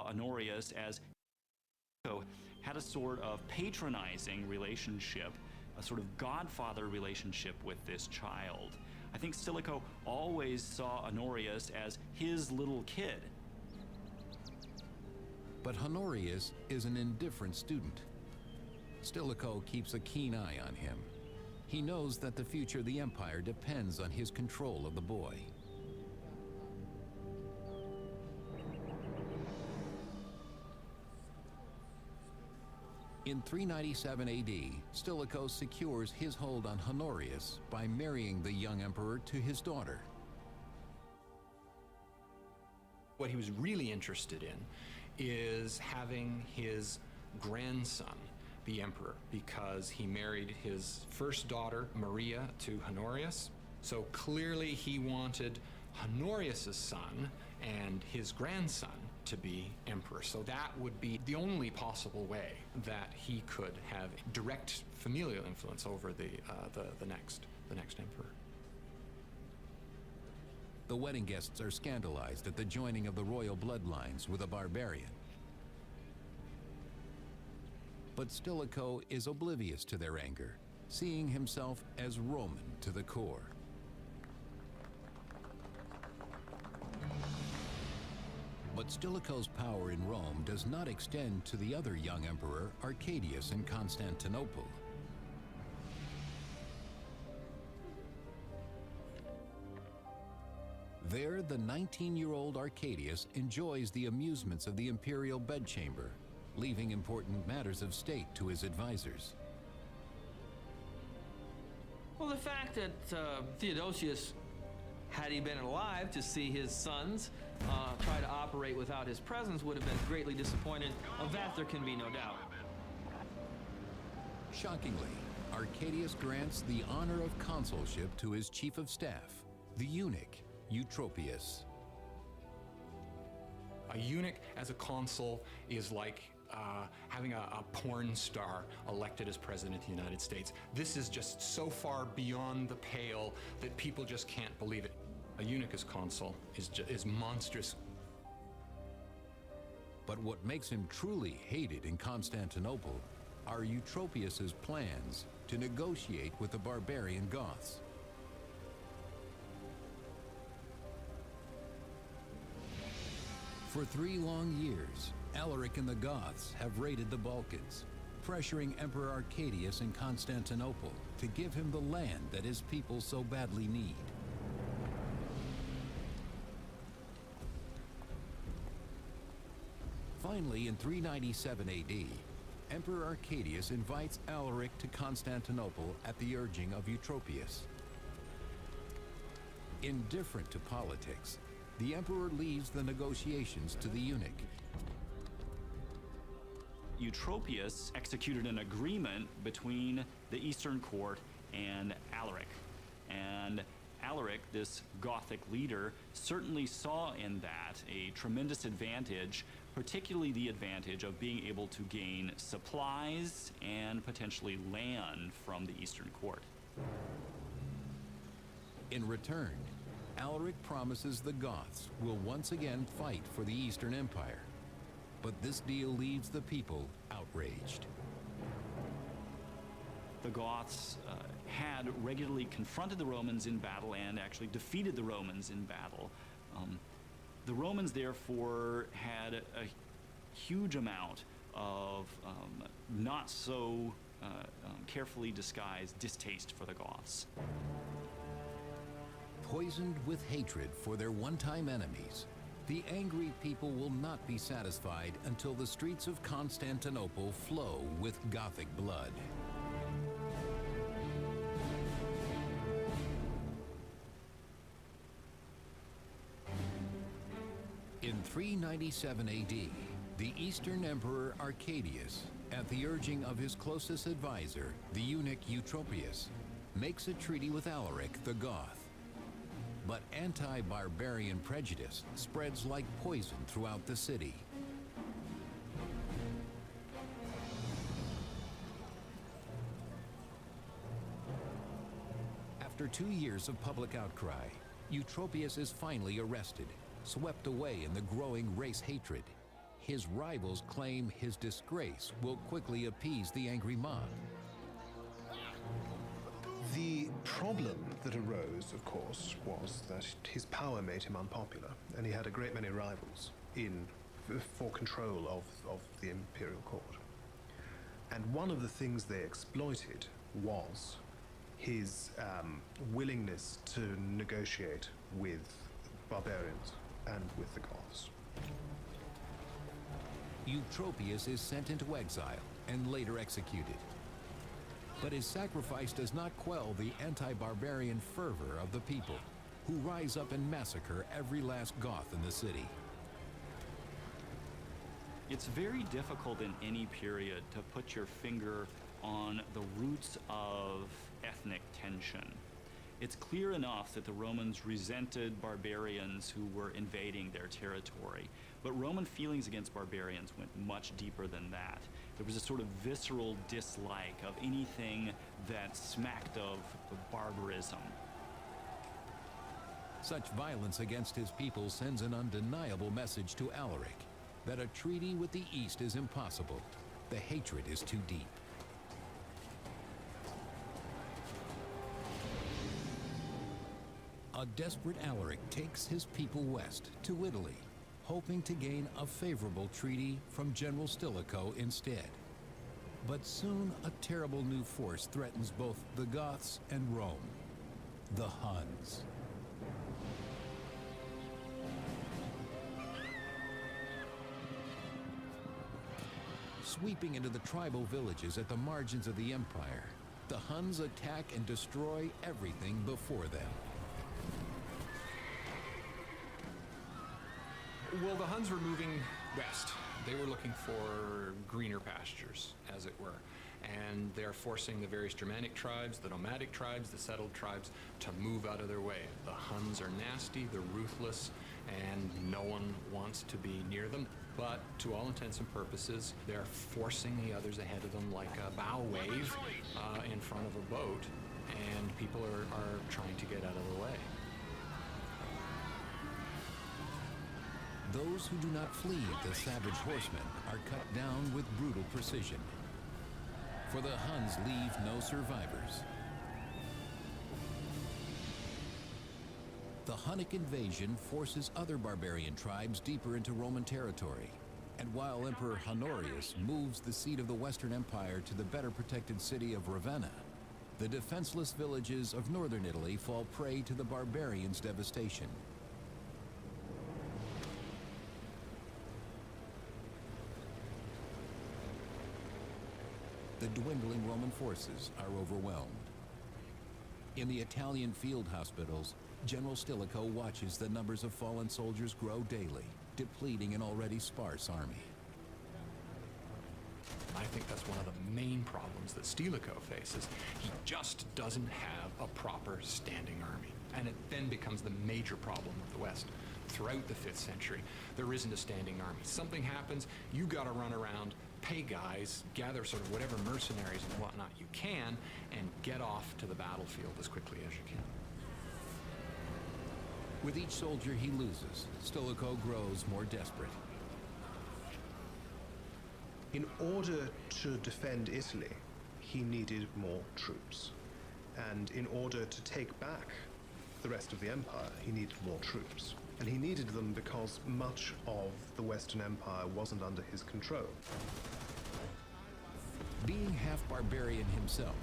saw Honorius as had a sort of patronizing relationship, a sort of godfather relationship with this child. I think Stilicho always saw Honorius as his little kid. But Honorius is an indifferent student. Stilicho keeps a keen eye on him. He knows that the future of the empire depends on his control of the boy. In 397 AD, Stilicho secures his hold on Honorius by marrying the young emperor to his daughter. What he was really interested in is having his grandson be emperor, because he married his first daughter, Maria, to Honorius. So clearly he wanted Honorius's son and his grandson to be emperor. So that would be the only possible way that he could have direct familial influence over the next emperor. The wedding guests are scandalized at the joining of the royal bloodlines with a barbarian. But Stilicho is oblivious to their anger, seeing himself as Roman to the core. But Stilicho's power in Rome does not extend to the other young emperor, Arcadius, in Constantinople. There, the 19-year-old Arcadius enjoys the amusements of the imperial bedchamber, leaving important matters of state to his advisors. Well, the fact that Theodosius, had he been alive to see his sons try to operate without his presence, would have been greatly disappointed. Of that there can be no doubt. Shockingly, Arcadius grants the honor of consulship to his chief of staff, the eunuch, Eutropius. A eunuch as a consul is like having a porn star elected as president of the United States. This is just so far beyond the pale that people just can't believe it. A eunuch as consul is monstrous. But what makes him truly hated in Constantinople are Eutropius's plans to negotiate with the barbarian Goths. For 3 long years, Alaric and the Goths have raided the Balkans, pressuring Emperor Arcadius in Constantinople to give him the land that his people so badly need. Finally, in 397 AD, Emperor Arcadius invites Alaric to Constantinople at the urging of Eutropius. Indifferent to politics, the emperor leaves the negotiations to the eunuch. Eutropius executed an agreement between the Eastern court and Alaric. And Alaric, this Gothic leader, certainly saw in that a tremendous advantage, particularly the advantage of being able to gain supplies and potentially land from the Eastern court. In return, Alaric promises the Goths will once again fight for the Eastern Empire. But this deal leaves the people outraged. The Goths had regularly confronted the Romans in battle and actually defeated the Romans in battle. The Romans, therefore, had a huge amount of not so carefully disguised distaste for the Goths. Poisoned with hatred for their one-time enemies, the angry people will not be satisfied until the streets of Constantinople flow with Gothic blood. In 397 AD, the Eastern Emperor Arcadius, at the urging of his closest advisor, the eunuch Eutropius, makes a treaty with Alaric the Goth. But anti-barbarian prejudice spreads like poison throughout the city. After 2 years of public outcry, Eutropius is finally arrested, swept away in the growing race hatred. his rivals claim his disgrace will quickly appease the angry mob. The problem that arose, of course, was that his power made him unpopular, and he had a great many rivals for control of the imperial court. And one of the things they exploited was his willingness to negotiate with barbarians and with the Goths. Eutropius is sent into exile and later executed. But his sacrifice does not quell the anti-barbarian fervor of the people, who rise up and massacre every last Goth in the city. It's very difficult in any period to put your finger on the roots of ethnic tension. It's clear enough that the Romans resented barbarians who were invading their territory, but Roman feelings against barbarians went much deeper than that. There was a sort of visceral dislike of anything that smacked of barbarism. Such violence against his people sends an undeniable message to Alaric that a treaty with the East is impossible. The hatred is too deep. A desperate Alaric takes his people west to Italy, hoping to gain a favorable treaty from General Stilicho instead. But soon a terrible new force threatens both the Goths and Rome, the Huns. Sweeping into the tribal villages at the margins of the empire, the Huns attack and destroy everything before them. Well, the Huns were moving west. They were looking for greener pastures, as it were. And they're forcing the various Germanic tribes, the nomadic tribes, the settled tribes to move out of their way. The Huns are nasty, they're ruthless, and no one wants to be near them. But to all intents and purposes, they're forcing the others ahead of them like a bow wave in front of a boat, and people are trying to get out of the way. Those who do not flee the savage horsemen are cut down with brutal precision. For the Huns leave no survivors. The Hunnic invasion forces other barbarian tribes deeper into Roman territory. And while Emperor Honorius moves the seat of the Western Empire to the better protected city of Ravenna, the defenseless villages of northern Italy fall prey to the barbarians' devastation. The dwindling Roman forces are overwhelmed. In the Italian field hospitals, General Stilicho watches the numbers of fallen soldiers grow daily, depleting an already sparse army. I think that's one of the main problems that Stilicho faces. He just doesn't have a proper standing army. And it then becomes the major problem of the West. Throughout the 5th century, there isn't a standing army. Something happens, you gotta run around, pay guys, gather sort of whatever mercenaries and whatnot you can, and get off to the battlefield as quickly as you can. With each soldier he loses, Stilicho grows more desperate. In order to defend Italy, he needed more troops. And in order to take back the rest of the empire, he needed more troops. And he needed them because much of the Western Empire wasn't under his control. Being half barbarian himself,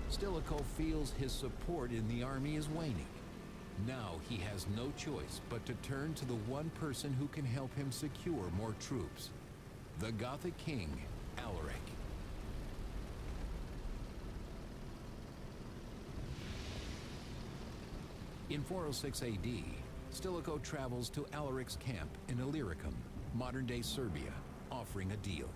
Stilicho feels his support in the army is waning. Now he has no choice but to turn to the one person who can help him secure more troops, the Gothic king, Alaric. In 406 AD, Stilicho travels to Alaric's camp in Illyricum, modern-day Serbia, offering a deal.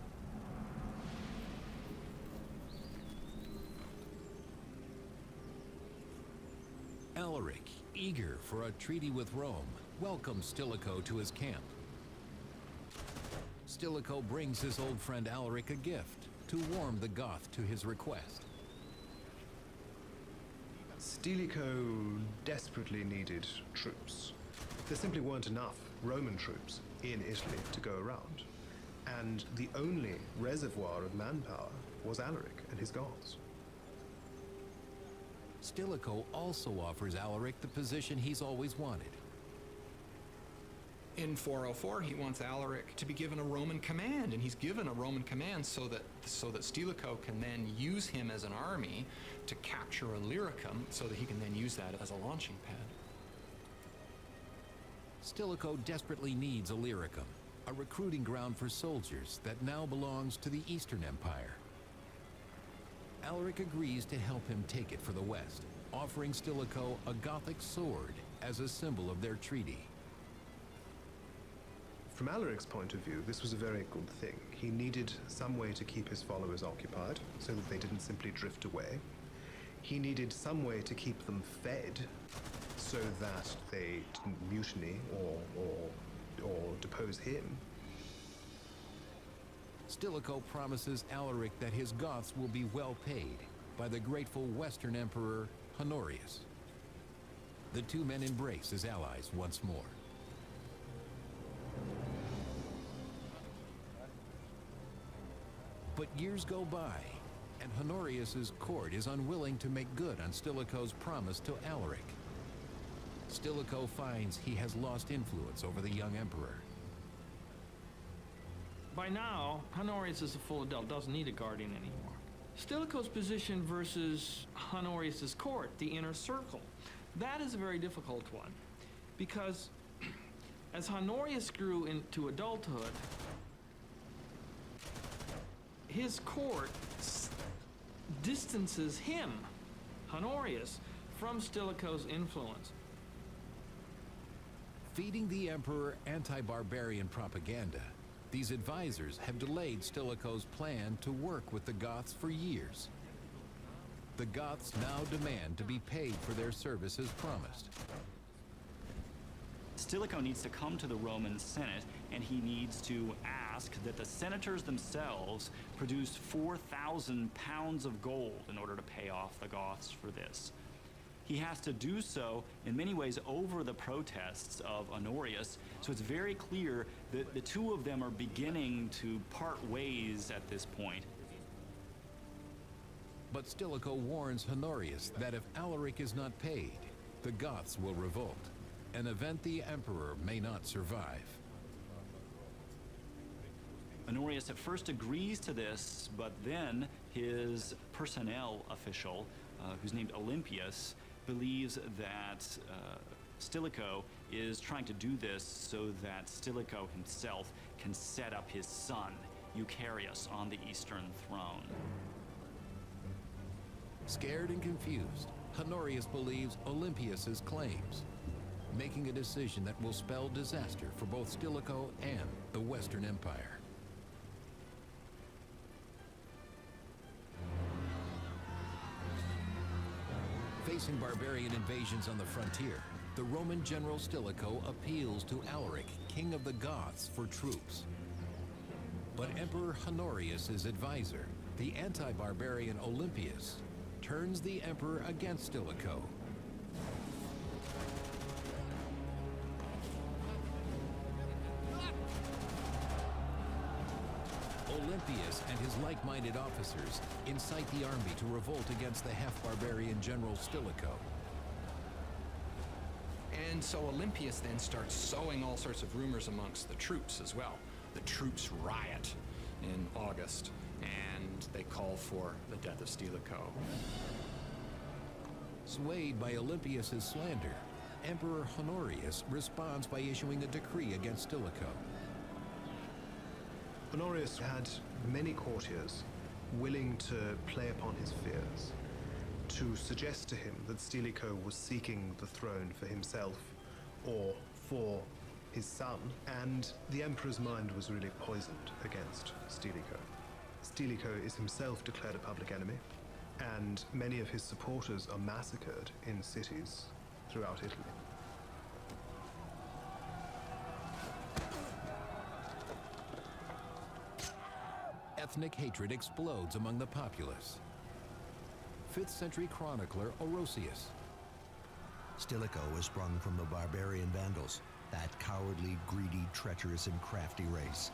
Alaric, eager for a treaty with Rome, welcomes Stilicho to his camp. Stilicho brings his old friend Alaric a gift to warm the Goth to his request. Stilicho desperately needed troops. There simply weren't enough Roman troops in Italy to go around. and the only reservoir of manpower was Alaric and his Goths. Stilicho also offers Alaric the position he's always wanted. In 404, he wants Alaric to be given a Roman command, and he's given a Roman command so that Stilicho can then use him as an army to capture Illyricum, so that he can then use that as a launching pad. Stilicho desperately needs Illyricum, a recruiting ground for soldiers that now belongs to the Eastern Empire. Alaric agrees to help him take it for the West, offering Stilicho a Gothic sword as a symbol of their treaty. From Alaric's point of view, this was a very good thing. He needed some way to keep his followers occupied so that they didn't simply drift away. He needed some way to keep them fed so that they didn't mutiny or depose him. Stilicho promises Alaric that his Goths will be well paid by the grateful Western Emperor Honorius. The two men embrace as allies once more. But years go by, and Honorius's court is unwilling to make good on Stilicho's promise to Alaric. Stilicho finds he has lost influence over the young emperor. By now, Honorius is a full adult, doesn't need a guardian anymore. Stilicho's position versus Honorius's court, the inner circle, that is a very difficult one, because as Honorius grew into adulthood, his court distances him, Honorius, from Stilicho's influence. Feeding the emperor anti-barbarian propaganda, these advisors have delayed Stilicho's plan to work with the Goths for years. The Goths now demand to be paid for their service as promised. Stilicho needs to come to the Roman Senate, and he needs to ask that the senators themselves produce 4,000 pounds of gold in order to pay off the Goths for this. He has to do so in many ways over the protests of Honorius, so it's very clear that the two of them are beginning to part ways at this point. But Stilicho warns Honorius that if Alaric is not paid, the Goths will revolt, an event the emperor may not survive. Honorius at first agrees to this, but then his personnel official, who's named Olympius, believes that Stilicho is trying to do this so that Stilicho himself can set up his son, Eucharius, on the Eastern throne. Scared and confused, Honorius believes Olympius's claims, making a decision that will spell disaster for both Stilicho and the Western Empire. Facing barbarian invasions on the frontier, the Roman general Stilicho appeals to Alaric, king of the Goths, for troops. But Emperor Honorius's advisor, the anti-barbarian Olympius, turns the emperor against Stilicho. Olympius and his like-minded officers incite the army to revolt against the half-barbarian general Stilicho. And so Olympius then starts sowing all sorts of rumors amongst the troops as well. The troops riot in August, and they call for the death of Stilicho. Swayed by Olympius's slander, Emperor Honorius responds by issuing a decree against Stilicho. Honorius had many courtiers willing to play upon his fears, to suggest to him that Stilicho was seeking the throne for himself or for his son, and the emperor's mind was really poisoned against Stilicho. Stilicho is himself declared a public enemy, and many of his supporters are massacred in cities throughout Italy. Ethnic hatred explodes among the populace. 5th century chronicler Orosius. Stilicho was sprung from the barbarian Vandals, that cowardly, greedy, treacherous, and crafty race.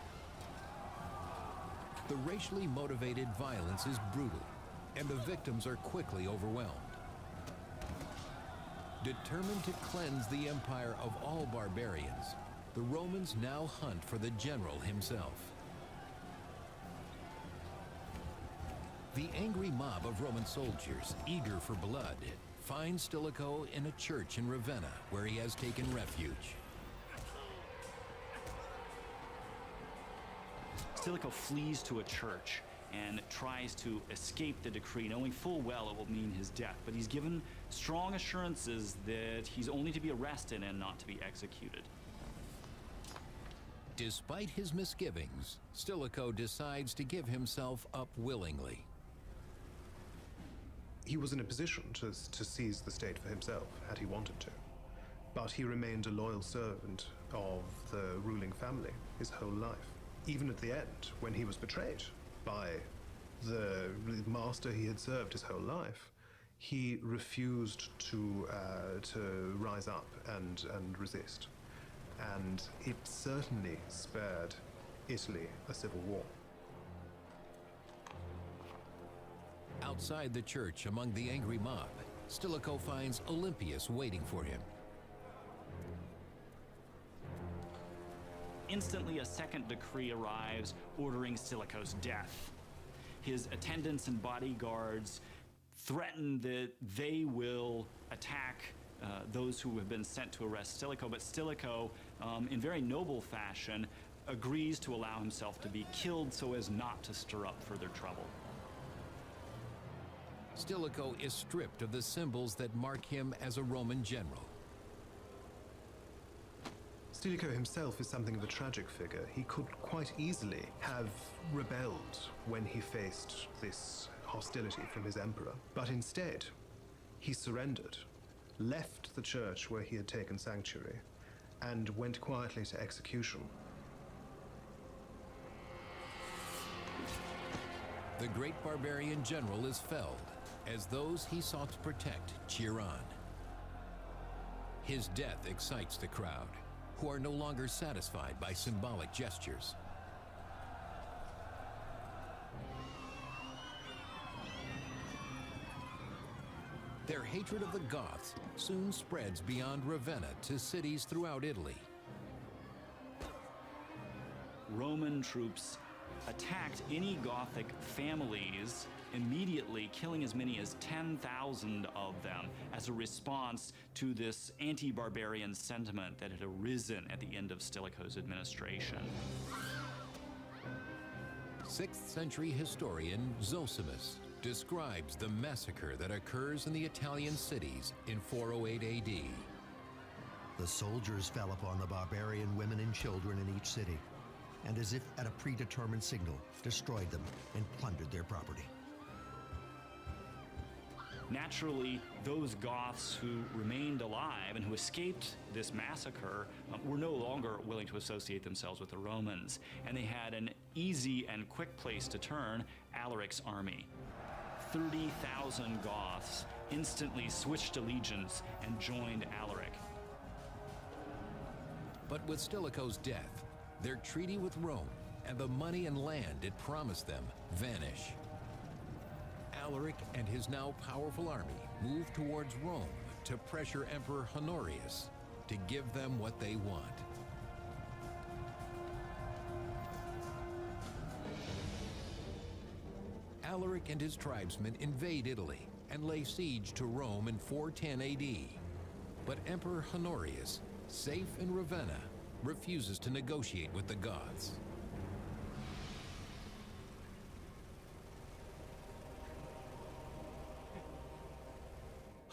The racially motivated violence is brutal, and the victims are quickly overwhelmed. Determined to cleanse the empire of all barbarians, the Romans now hunt for the general himself. The angry mob of Roman soldiers, eager for blood, finds Stilicho in a church in Ravenna, where he has taken refuge. Stilicho flees to a church and tries to escape the decree, knowing full well it will mean his death. But he's given strong assurances that he's only to be arrested and not to be executed. Despite his misgivings, Stilicho decides to give himself up willingly. He was in a position to seize the state for himself, had he wanted to. But he remained a loyal servant of the ruling family his whole life. Even at the end, when he was betrayed by the master he had served his whole life, he refused to rise up and resist. And it certainly spared Italy a civil war. Outside the church, among the angry mob, Stilicho finds Olympius waiting for him. Instantly, a second decree arrives ordering Stilicho's death. His attendants and bodyguards threaten that they will attack those who have been sent to arrest Stilicho, but Stilicho, in very noble fashion, agrees to allow himself to be killed so as not to stir up further trouble. Stilicho is stripped of the symbols that mark him as a Roman general. Stilicho himself is something of a tragic figure. He could quite easily have rebelled when he faced this hostility from his emperor, but instead he surrendered, left the church where he had taken sanctuary, and went quietly to execution. The great barbarian general is felled, as those he sought to protect cheer on. His death excites the crowd, who are no longer satisfied by symbolic gestures. Their hatred of the Goths soon spreads beyond Ravenna to cities throughout Italy. Roman troops attacked any Gothic families, immediately killing as many as 10,000 of them as a response to this anti-barbarian sentiment that had arisen at the end of Stilicho's administration. 6th century historian Zosimus describes the massacre that occurs in the Italian cities in 408 AD. The soldiers fell upon the barbarian women and children in each city, and as if at a predetermined signal, destroyed them and plundered their property. Naturally, those Goths who remained alive and who escaped this massacre were no longer willing to associate themselves with the Romans, and they had an easy and quick place to turn: Alaric's army. 30,000 Goths instantly switched allegiance and joined Alaric. But with Stilicho's death, their treaty with Rome and the money and land it promised them vanish. Alaric and his now powerful army move towards Rome to pressure Emperor Honorius to give them what they want. Alaric and his tribesmen invade Italy and lay siege to Rome in 410 AD. But Emperor Honorius, safe in Ravenna, refuses to negotiate with the Goths.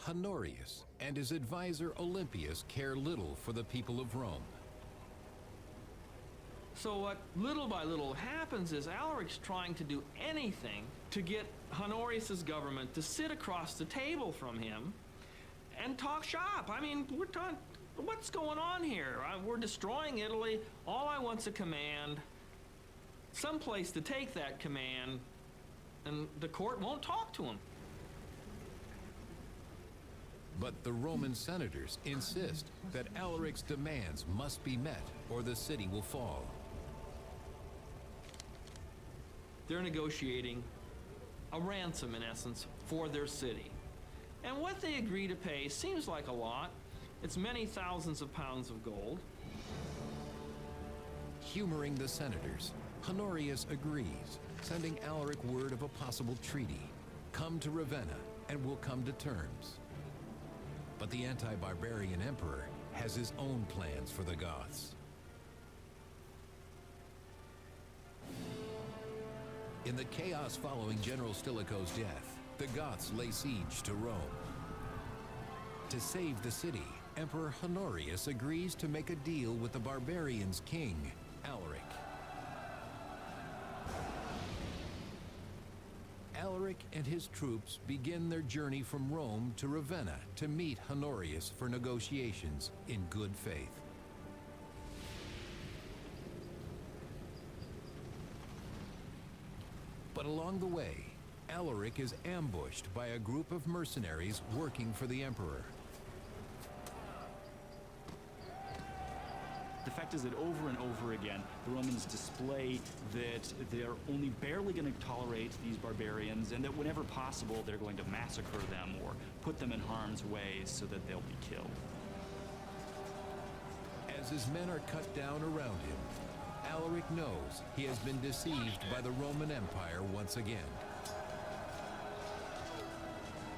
Honorius and his advisor Olympius care little for the people of Rome. So what little by little happens is Alaric's trying to do anything to get Honorius's government to sit across the table from him and talk shop. I mean, we're talking, what's going on here? We're destroying Italy. All I want's a command, someplace to take that command, and the court won't talk to him. But the Roman senators insist that Alaric's demands must be met or the city will fall. they're negotiating a ransom, in essence, for their city. And what they agree to pay seems like a lot. It's many thousands of pounds of gold. Humoring the senators, Honorius agrees, sending Alaric word of a possible treaty. Come to Ravenna, and we'll come to terms. But the anti-barbarian emperor has his own plans for the Goths. In the chaos following General Stilicho's death, the Goths lay siege to Rome. To save the city, Emperor Honorius agrees to make a deal with the barbarians' king, Alaric. Alaric and his troops begin their journey from Rome to Ravenna to meet Honorius for negotiations in good faith. But along the way, Alaric is ambushed by a group of mercenaries working for the emperor. The fact is that over and over again, the Romans display that they're only barely going to tolerate these barbarians, and that whenever possible, they're going to massacre them or put them in harm's way so that they'll be killed. As his men are cut down around him, Alaric knows he has been deceived by the Roman Empire once again.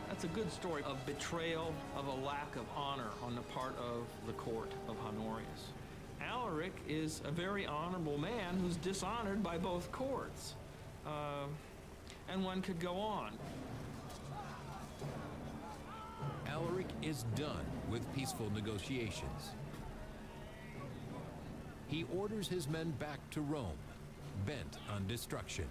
That's a good story of betrayal, of a lack of honor on the part of the court of Honorius. Alaric is a very honorable man who's dishonored by both courts. And one could go on. Alaric is done with peaceful negotiations. He orders his men back to Rome, bent on destruction.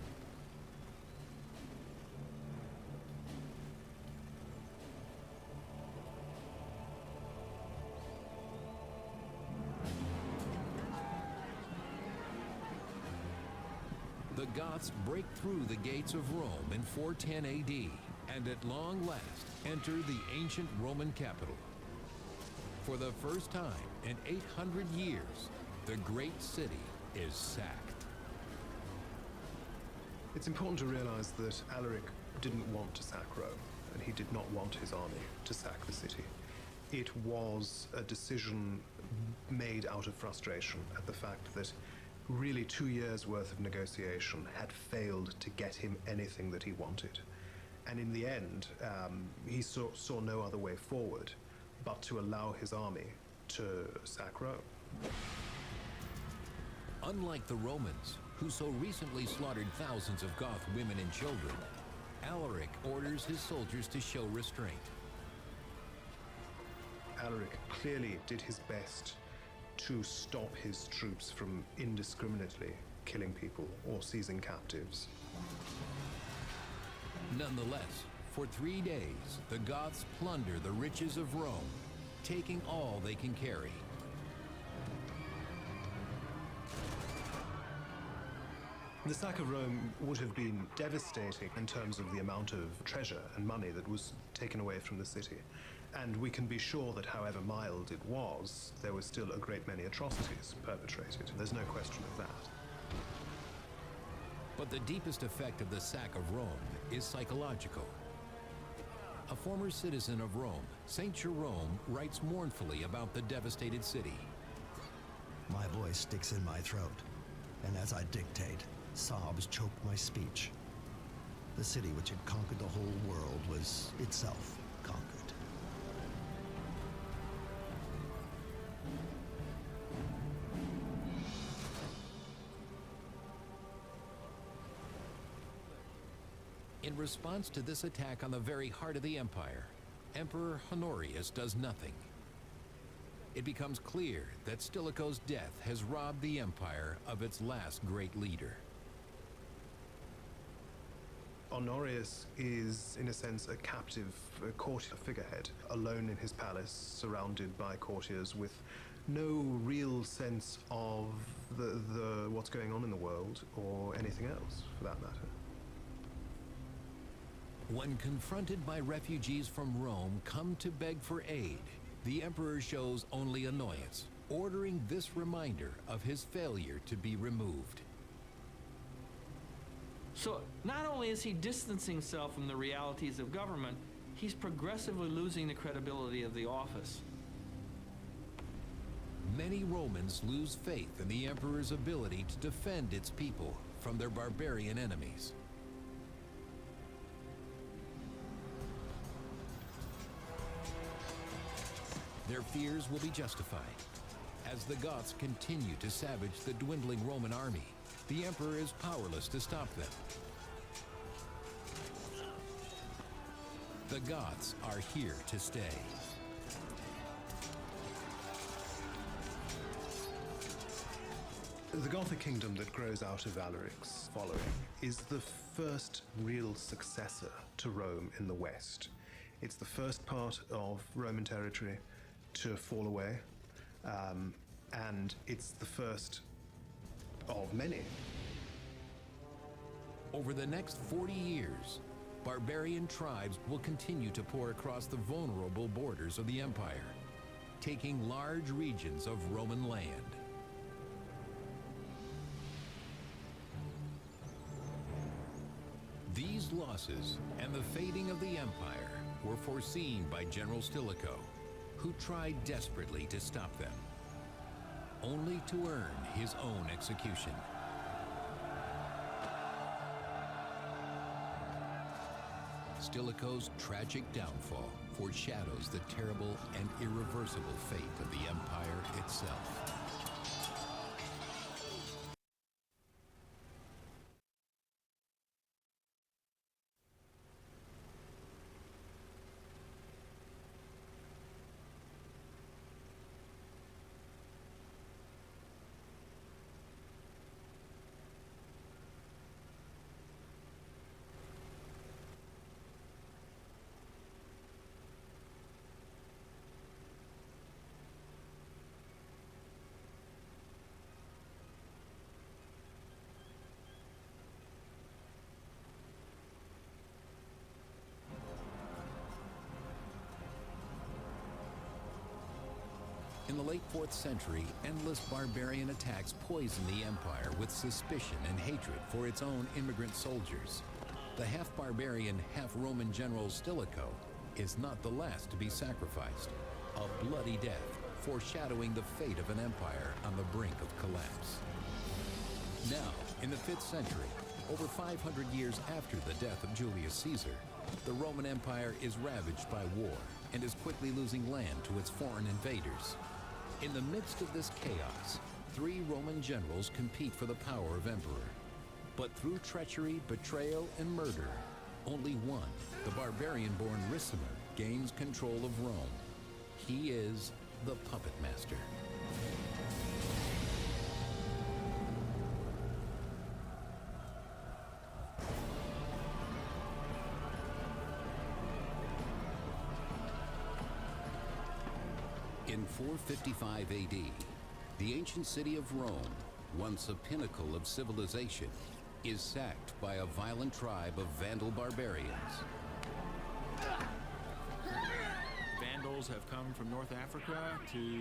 The Goths break through the gates of Rome in 410 AD, and at long last enter the ancient Roman capital. For the first time in 800 years, the great city is sacked. It's important to realize that Alaric didn't want to sack Rome, and he did not want his army to sack the city. It was a decision made out of frustration at the fact that really 2 years' worth of negotiation had failed to get him anything that he wanted. And in the end, he saw no other way forward but to allow his army to sack Rome. Unlike the Romans, who so recently slaughtered thousands of Goth women and children, Alaric orders his soldiers to show restraint. Alaric clearly did his best to stop his troops from indiscriminately killing people or seizing captives. Nonetheless, for 3 days, the Goths plunder the riches of Rome, taking all they can carry. The sack of Rome would have been devastating in terms of the amount of treasure and money that was taken away from the city. And we can be sure that however mild it was, there was still a great many atrocities perpetrated. There's no question of that. But the deepest effect of the sack of Rome is psychological. A former citizen of Rome, Saint Jerome, writes mournfully about the devastated city. My voice sticks in my throat, and as I dictate, sobs choke my speech. The city which had conquered the whole world was itself conquered. In response to this attack on the very heart of the empire, Emperor Honorius does nothing. It becomes clear that Stilicho's death has robbed the empire of its last great leader. Honorius is, in a sense, a captive courtier figurehead, alone in his palace, surrounded by courtiers with no real sense of what's going on in the world or anything else, for that matter. When confronted by refugees from Rome come to beg for aid, the emperor shows only annoyance, ordering this reminder of his failure to be removed. So not only is he distancing himself from the realities of government, he's progressively losing the credibility of the office. Many Romans lose faith in the emperor's ability to defend its people from their barbarian enemies. Their fears will be justified. As the Goths continue to savage the dwindling Roman army, the emperor is powerless to stop them. The Goths are here to stay. The Gothic kingdom that grows out of Alaric's following is the first real successor to Rome in the West. It's the first part of Roman territory to fall away, and it's the first of many. Over the next 40 years, barbarian tribes will continue to pour across the vulnerable borders of the empire, taking large regions of Roman land. These losses and the fading of the empire were foreseen by General Stilicho, who tried desperately to stop them, only to earn his own execution. Stilicho's tragic downfall foreshadows the terrible and irreversible fate of the empire itself. In the late 4th century, endless barbarian attacks poisoned the empire with suspicion and hatred for its own immigrant soldiers. The half-barbarian, half-Roman general Stilicho is not the last to be sacrificed. A bloody death, foreshadowing the fate of an empire on the brink of collapse. Now, in the 5th century, over 500 years after the death of Julius Caesar, the Roman Empire is ravaged by war and is quickly losing land to its foreign invaders. In the midst of this chaos, 3 Roman generals compete for the power of emperor. But through treachery, betrayal, and murder, only one, the barbarian-born Ricimer, gains control of Rome. He is the puppet master. In 455 AD, the ancient city of Rome, once a pinnacle of civilization, is sacked by a violent tribe of Vandal barbarians. Vandals have come from North Africa to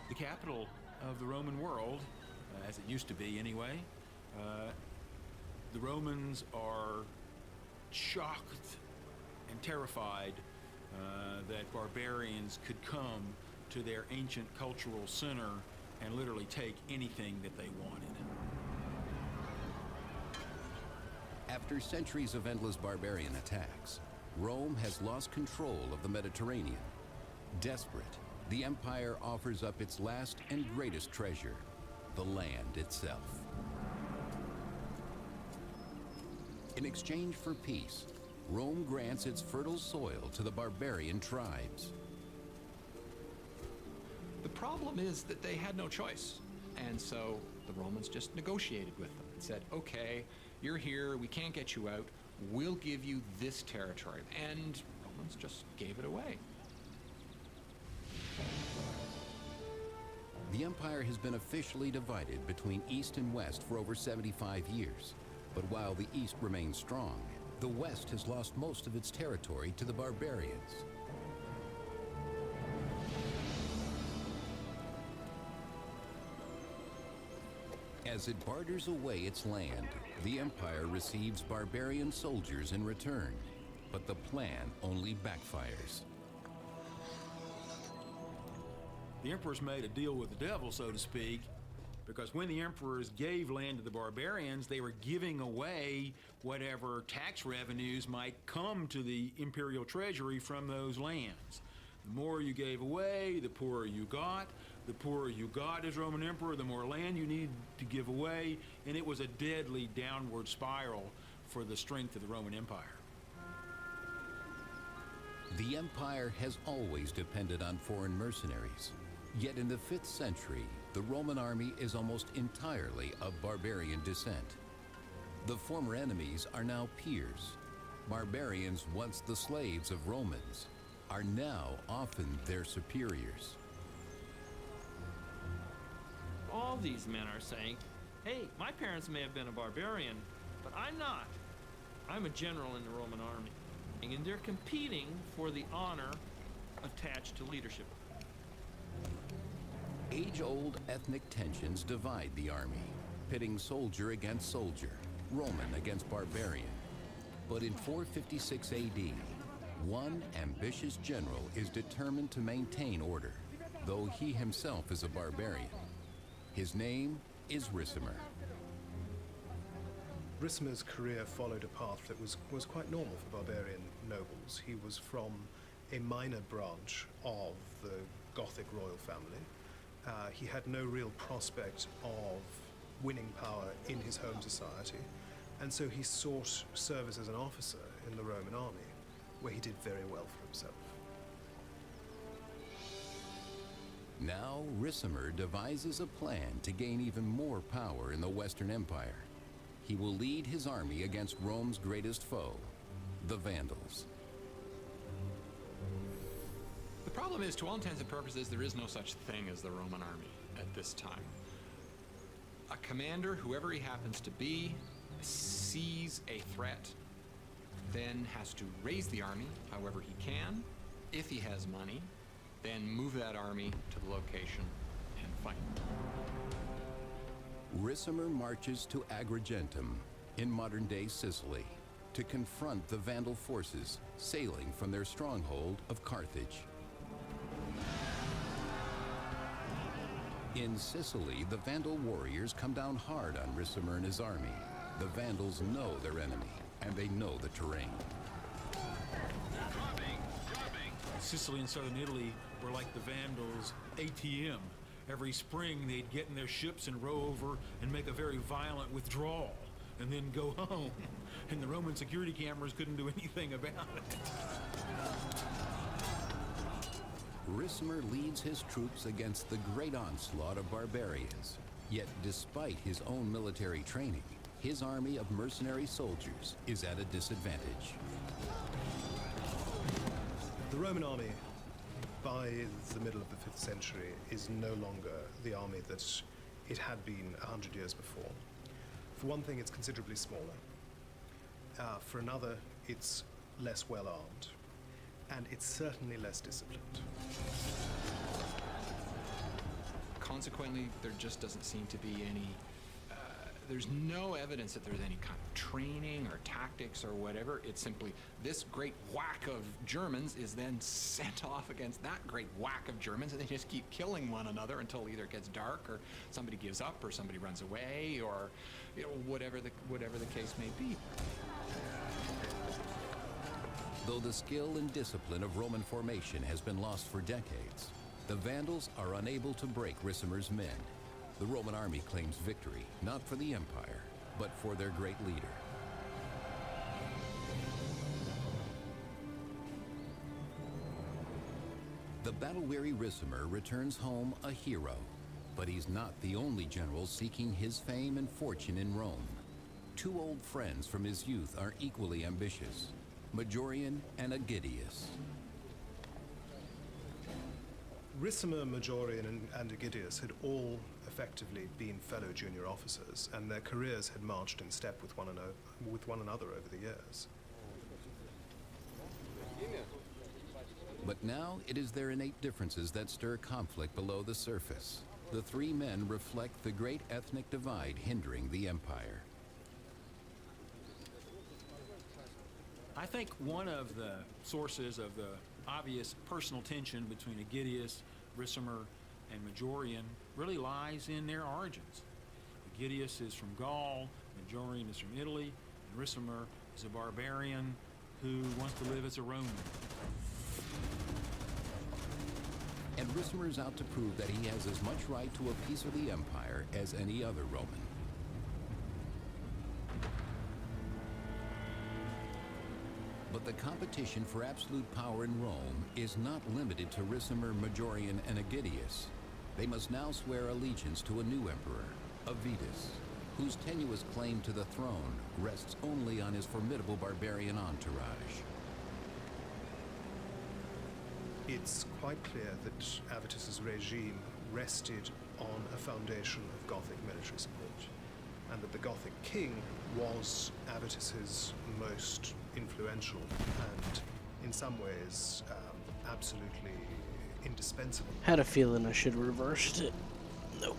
the capital of the Roman world, as it used to be anyway. The Romans are shocked and terrified that barbarians could come to their ancient cultural center and literally take anything that they wanted. After centuries of endless barbarian attacks, Rome has lost control of the Mediterranean. Desperate, the empire offers up its last and greatest treasure, the land itself. In exchange for peace, Rome grants its fertile soil to the barbarian tribes. The problem is that they had no choice. And so the Romans just negotiated with them and said, okay, you're here, we can't get you out, we'll give you this territory. And Romans just gave it away. The empire has been officially divided between East and West for over 75 years. But while the East remains strong, the West has lost most of its territory to the barbarians. As it barters away its land, the Empire receives barbarian soldiers in return. But the plan only backfires. The emperors made a deal with the devil, so to speak, because when the emperors gave land to the barbarians, they were giving away whatever tax revenues might come to the imperial treasury from those lands. The more you gave away, the poorer you got. The poorer you got as Roman emperor, the more land you needed to give away, and it was a deadly downward spiral for the strength of the Roman Empire. The Empire has always depended on foreign mercenaries. Yet in the 5th century, the Roman army is almost entirely of barbarian descent. The former enemies are now peers. Barbarians, once the slaves of Romans, are now often their superiors. All these men are saying, hey, my parents may have been a barbarian, but I'm not. I'm a general in the Roman army. And they're competing for the honor attached to leadership. Age-old ethnic tensions divide the army, pitting soldier against soldier, Roman against barbarian. But in 456 AD, one ambitious general is determined to maintain order, though he himself is a barbarian. His name is Ricimer. Ricimer's career followed a path that was quite normal for barbarian nobles. He was from a minor branch of the Gothic royal family. He had no real prospect of winning power in his home society, and so he sought service as an officer in the Roman army, where he did very well for himself. Now Ricimer devises a plan to gain even more power in the Western Empire. He will lead his army against Rome's greatest foe, the Vandals. The problem is, to all intents and purposes, there is no such thing as the Roman army at this time. A commander, whoever he happens to be, sees a threat, then has to raise the army however he can. If he has money, then move that army to the location and fight. Ricimer marches to Agrigentum, in modern-day Sicily, to confront the Vandal forces sailing from their stronghold of Carthage. In Sicily, the Vandal warriors come down hard on Ricimer and his army. The Vandals know their enemy, and they know the terrain. Sicily and southern Italy were like the Vandals' ATM. Every spring they'd get in their ships and row over and make a very violent withdrawal, and then go home. And the Roman security cameras couldn't do anything about it. Ricimer leads his troops against the great onslaught of barbarians. Yet despite his own military training, his army of mercenary soldiers is at a disadvantage. The Roman army, by the middle of the 5th century, is no longer the army that it had been 100 years before. For one thing, it's considerably smaller. For another, it's less well armed. And it's certainly less disciplined. Consequently, there just doesn't seem to be any there's no evidence that there's any kind of training or tactics or whatever. It's simply this great whack of Germans is then sent off against that great whack of Germans, and they just keep killing one another until either it gets dark or somebody gives up or somebody runs away, or whatever the case may be. Though the skill and discipline of Roman formation has been lost for decades, the Vandals are unable to break Ricimer's men. The Roman army claims victory, not for the empire, but for their great leader. The battle-weary Ricimer returns home a hero, but he's not the only general seeking his fame and fortune in Rome. Two old friends from his youth are equally ambitious, Majorian and Aegidius. Ricimer, Majorian, and Aegidius had all effectively been fellow junior officers, and their careers had marched in step with one another over the years. But now it is their innate differences that stir conflict below the surface. The three men reflect the great ethnic divide hindering the empire. I think one of the sources of the obvious personal tension between Aegidius, Ricimer, and Majorian really lies in their origins. Aegidius is from Gaul, Majorian is from Italy, and Ricimer is a barbarian who wants to live as a Roman. And Ricimer is out to prove that he has as much right to a piece of the empire as any other Roman. But the competition for absolute power in Rome is not limited to Ricimer, Majorian, and Aegidius. They must now swear allegiance to a new emperor, Avitus, whose tenuous claim to the throne rests only on his formidable barbarian entourage. It's quite clear that Avitus's regime rested on a foundation of Gothic military support, and that the Gothic king was Avitus's most influential and, in some ways, absolutely indispensable. Had a feeling I should have reversed it. No.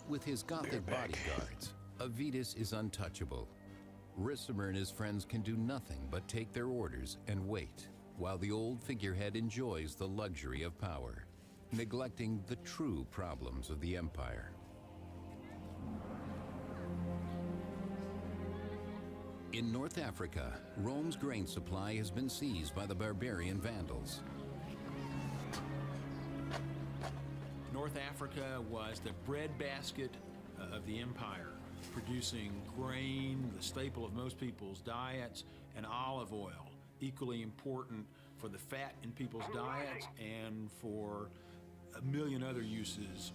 With his Gothic bodyguards, Avitus is untouchable. Ricimer and his friends can do nothing but take their orders and wait, while the old figurehead enjoys the luxury of power, neglecting the true problems of the empire. In North Africa, Rome's grain supply has been seized by the barbarian Vandals. North Africa was the breadbasket of the empire, producing grain, the staple of most people's diets, and olive oil, equally important for the fat in people's diets and for a million other uses.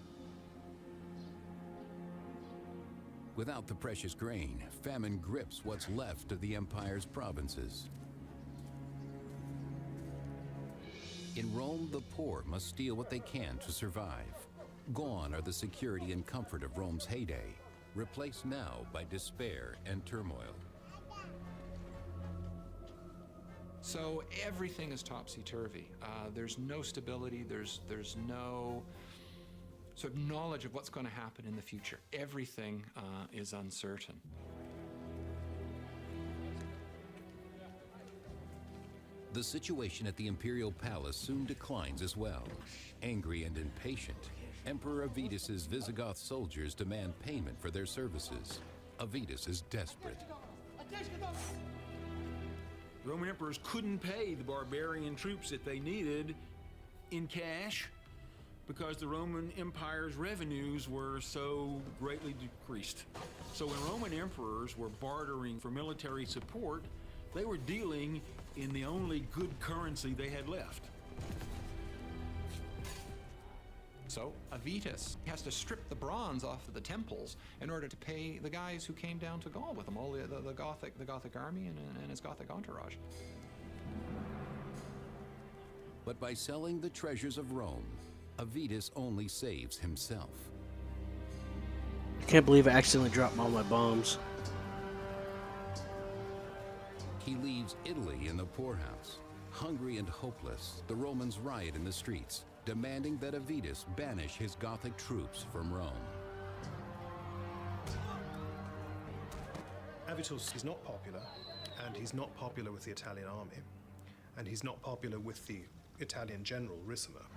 Without the precious grain, famine grips what's left of the empire's provinces. In Rome, the poor must steal what they can to survive. Gone are the security and comfort of Rome's heyday, replaced now by despair and turmoil. So everything is topsy-turvy. There's no stability, there's no sort of knowledge of what's going to happen in the future. Everything is uncertain. The situation at the imperial palace soon declines as well. Angry and impatient, Emperor Avitus's Visigoth soldiers demand payment for their services. Avitus is desperate. Roman emperors couldn't pay the barbarian troops that they needed in cash because the Roman Empire's revenues were so greatly decreased. So when Roman emperors were bartering for military support, they were dealing in the only good currency they had left. So Avitus has to strip the bronze off of the temples in order to pay the guys who came down to Gaul with him, all the Gothic army and his Gothic entourage. But by selling the treasures of Rome, Avitus only saves himself. I can't believe I accidentally dropped all my bombs. He leaves Italy in the poorhouse. Hungry and hopeless, the Romans riot in the streets, demanding that Avitus banish his Gothic troops from Rome. Avitus is not popular, and he's not popular with the Italian army, and he's not popular with the Italian general, Ricimer.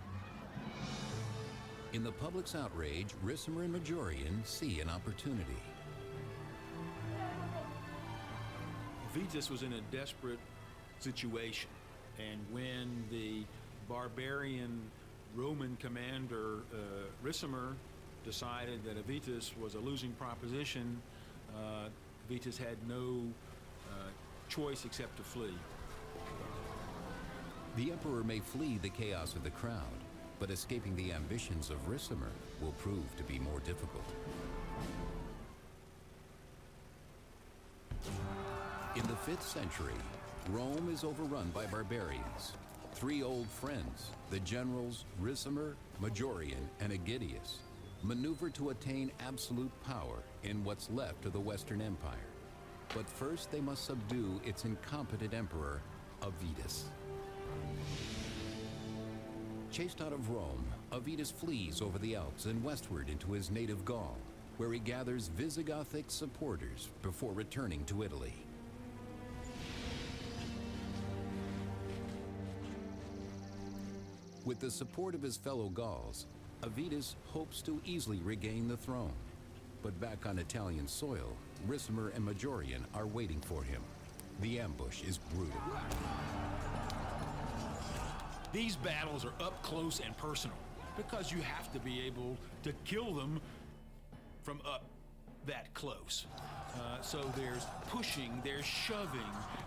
In the public's outrage, Ricimer and Majorian see an opportunity. Avitus was in a desperate situation, and when the barbarian Roman commander Ricimer decided that Avitus was a losing proposition, Avitus had no choice except to flee. The emperor may flee the chaos of the crowd, but escaping the ambitions of Ricimer will prove to be more difficult. In the 5th century, Rome is overrun by barbarians. 3 old friends, the generals Ricimer, Majorian, and Aegidius, maneuver to attain absolute power in what's left of the Western Empire. But first they must subdue its incompetent emperor, Avitus. Chased out of Rome, Avitus flees over the Alps and westward into his native Gaul, where he gathers Visigothic supporters before returning to Italy. With the support of his fellow Gauls, Avitus hopes to easily regain the throne. But back on Italian soil, Ricimer and Majorian are waiting for him. The ambush is brutal. These battles are up close and personal because you have to be able to kill them from up that close. So there's pushing, there's shoving,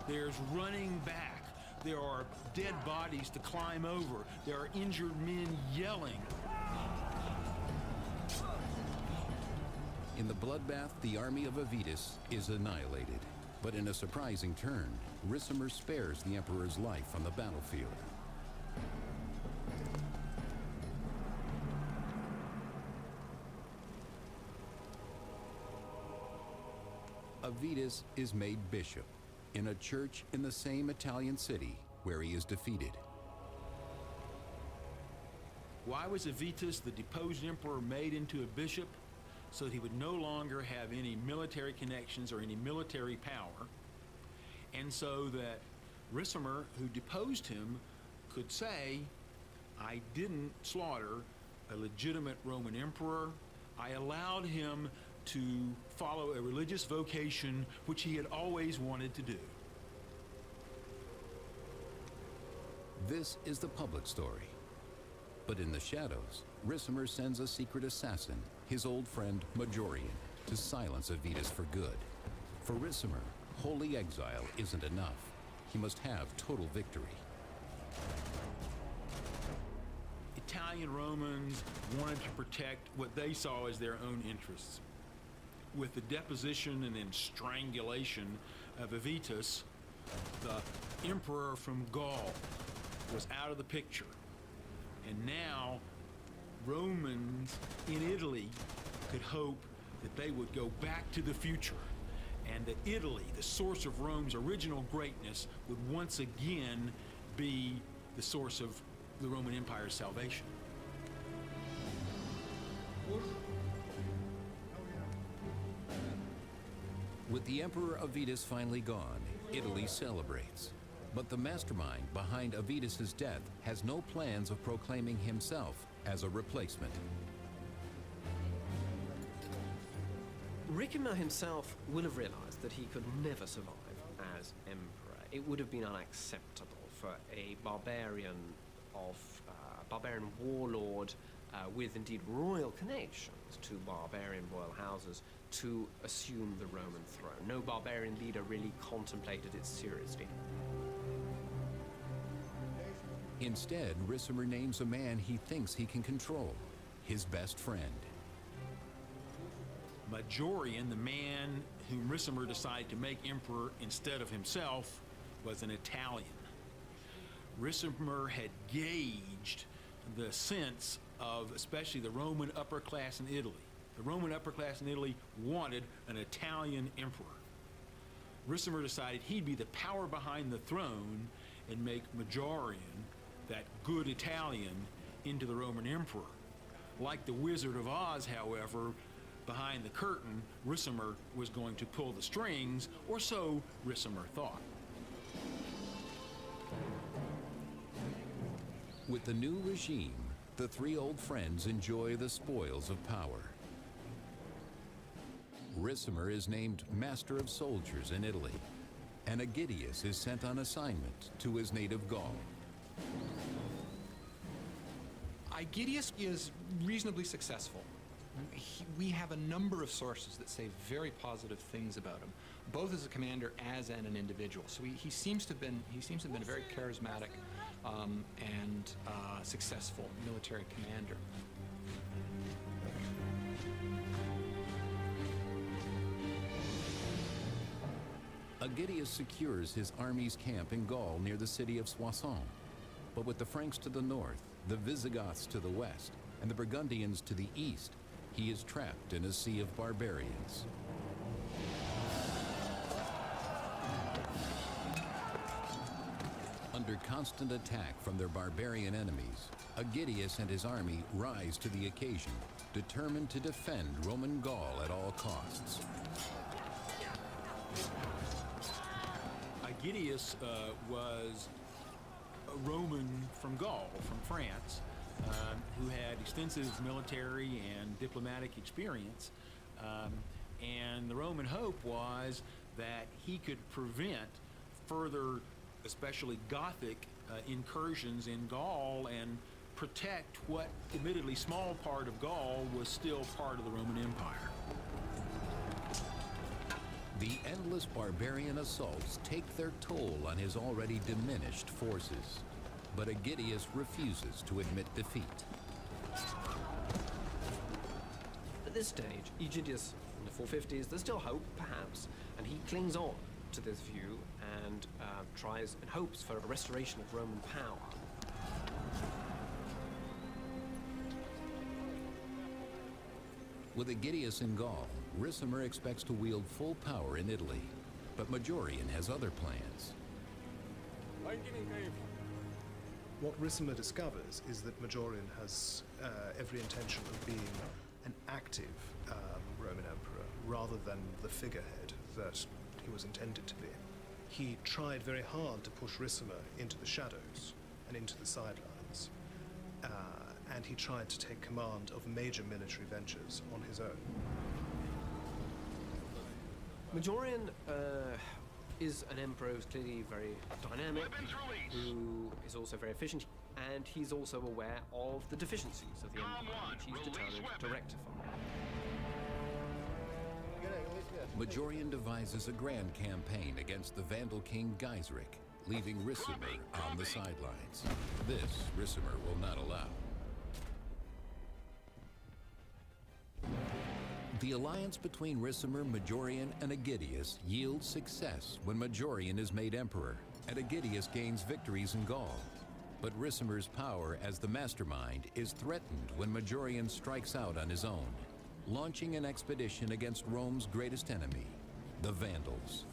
there's running back. There are dead bodies to climb over. There are injured men yelling. In the bloodbath, the army of Avitus is annihilated. But in a surprising turn, Ricimer spares the emperor's life on the battlefield. Avitus is made bishop in a church in the same Italian city where he is defeated. Why was Avitus, the deposed emperor, made into a bishop? So that he would no longer have any military connections or any military power, and so that Ricimer, who deposed him, could say, I didn't slaughter a legitimate Roman emperor. I allowed him to follow a religious vocation which he had always wanted to do. This is the public story. But in the shadows, Ricimer sends a secret assassin, his old friend Majorian, to silence Avitus for good. For Ricimer, holy exile isn't enough. He must have total victory. Italian Romans wanted to protect what they saw as their own interests. With the deposition and then strangulation of Avitus, the emperor from Gaul was out of the picture. And now Romans in Italy could hope that they would go back to the future and that Italy, the source of Rome's original greatness, would once again be the source of the Roman Empire's salvation. With the Emperor Avitus finally gone, Italy celebrates. But the mastermind behind Avitus's death has no plans of proclaiming himself as a replacement. Ricimer himself will have realized that he could never survive as emperor. It would have been unacceptable for a barbarian warlord with indeed royal connections to barbarian royal houses to assume the Roman throne. No barbarian leader really contemplated it seriously. Instead, Ricimer names a man he thinks he can control, his best friend. Majorian, the man whom Ricimer decided to make emperor instead of himself, was an Italian. Ricimer had gauged the sense of especially the Roman upper class in Italy. The Roman upper class in Italy wanted an Italian emperor. Ricimer decided he'd be the power behind the throne and make Majorian, that good Italian, into the Roman emperor. Like the Wizard of Oz, however, behind the curtain, Ricimer was going to pull the strings, or so Ricimer thought. With the new regime, the three old friends enjoy the spoils of power. Ricimer is named Master of Soldiers in Italy, and Aegidius is sent on assignment to his native Gaul. Aegidius is reasonably successful. We have a number of sources that say very positive things about him, both as a commander as an individual. So he seems to have been a very charismatic and successful military commander. Aegidius secures his army's camp in Gaul near the city of Soissons. But with the Franks to the north, the Visigoths to the west, and the Burgundians to the east, he is trapped in a sea of barbarians. Under constant attack from their barbarian enemies, Aegidius and his army rise to the occasion, determined to defend Roman Gaul at all costs. Aegidius was a Roman from Gaul, from France, who had extensive military and diplomatic experience. And the Roman hope was that he could prevent further, especially Gothic, incursions in Gaul and protect what admittedly small part of Gaul was still part of the Roman Empire. The endless barbarian assaults take their toll on his already diminished forces, but Aegidius refuses to admit defeat. At this stage, Aegidius, in the 450s, there's still hope, perhaps, and he clings on to this view and tries and hopes for a restoration of Roman power. With Aegidius in Gaul, Ricimer expects to wield full power in Italy, but Majorian has other plans. What Ricimer discovers is that Majorian has every intention of being an active Roman emperor rather than the figurehead that he was intended to be. He tried very hard to push Ricimer into the shadows and into the sidelines, and he tried to take command of major military ventures on his own. Majorian is an emperor who's clearly very dynamic, who is also very efficient, and he's also aware of the deficiencies of the empire, which he's determined to rectify. Majorian devises a grand campaign against the Vandal king Gaiseric, leaving Ricimer on the sidelines. This Ricimer will not allow. The alliance between Ricimer, Majorian, and Aegidius yields success when Majorian is made emperor, and Aegidius gains victories in Gaul. But Ricimer's power as the mastermind is threatened when Majorian strikes out on his own, launching an expedition against Rome's greatest enemy, the Vandals.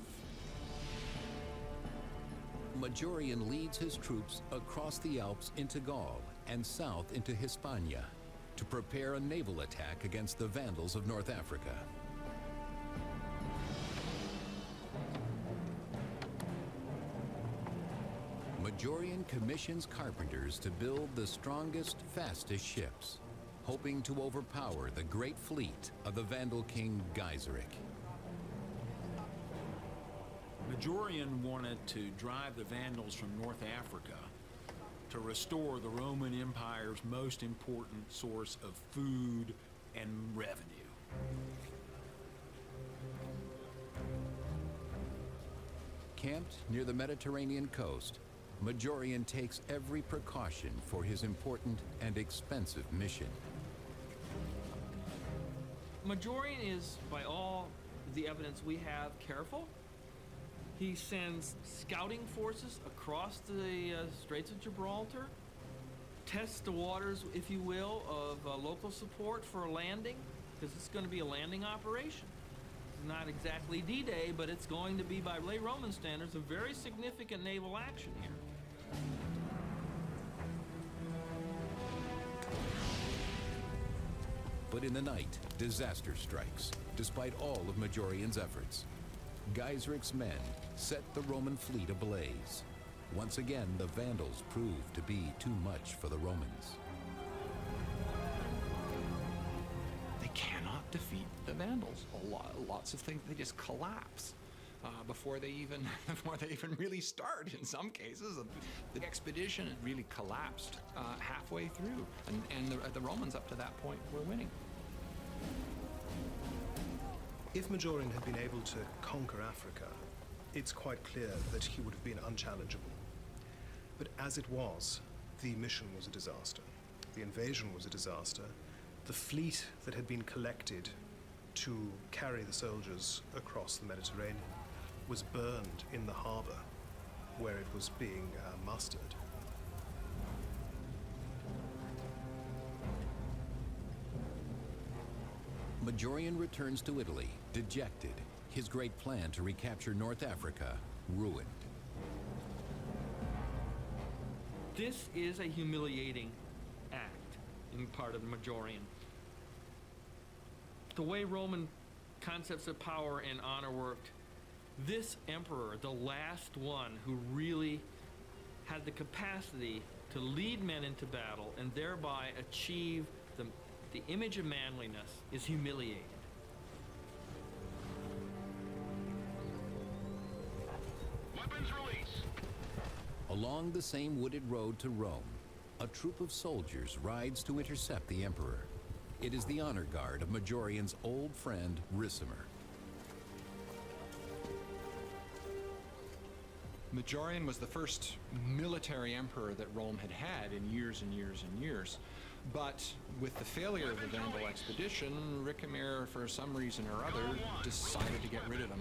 Majorian leads his troops across the Alps into Gaul and south into Hispania to prepare a naval attack against the Vandals of North Africa. Majorian commissions carpenters to build the strongest, fastest ships, hoping to overpower the great fleet of the Vandal king Gaiseric. Majorian wanted to drive the Vandals from North Africa to restore the Roman Empire's most important source of food and revenue. Camped near the Mediterranean coast, Majorian takes every precaution for his important and expensive mission. Majorian is, by all the evidence we have, careful. He sends scouting forces across the Straits of Gibraltar, tests the waters, if you will, of local support for a landing, because it's going to be a landing operation. It's not exactly D-Day, but it's going to be, by late Roman standards, a very significant naval action here. But in the night, disaster strikes, despite all of Majorian's efforts. Gaiseric's men set the Roman fleet ablaze. Once again, the Vandals proved to be too much for the Romans. They cannot defeat the Vandals. Lots of things, they just collapse before they even really start. In some cases, the expedition really collapsed halfway through, and the Romans up to that point were winning. If Majorian had been able to conquer Africa, it's quite clear that he would have been unchallengeable. But as it was, the mission was a disaster. The invasion was a disaster. The fleet that had been collected to carry the soldiers across the Mediterranean was burned in the harbor where it was being mustered. Majorian returns to Italy, dejected, his great plan to recapture North Africa ruined. This is a humiliating act in part of Majorian. The way Roman concepts of power and honor worked, this emperor, the last one who really had the capacity to lead men into battle and thereby achieve the image of manliness, is humiliated. Weapons release. Along the same wooded road to Rome, a troop of soldiers rides to intercept the emperor. It is the honor guard of Majorian's old friend, Ricimer. Majorian was the first military emperor that Rome had had in years and years and years. But with the failure of the Vandal expedition, Ricimer, for some reason or other, decided to get rid of him.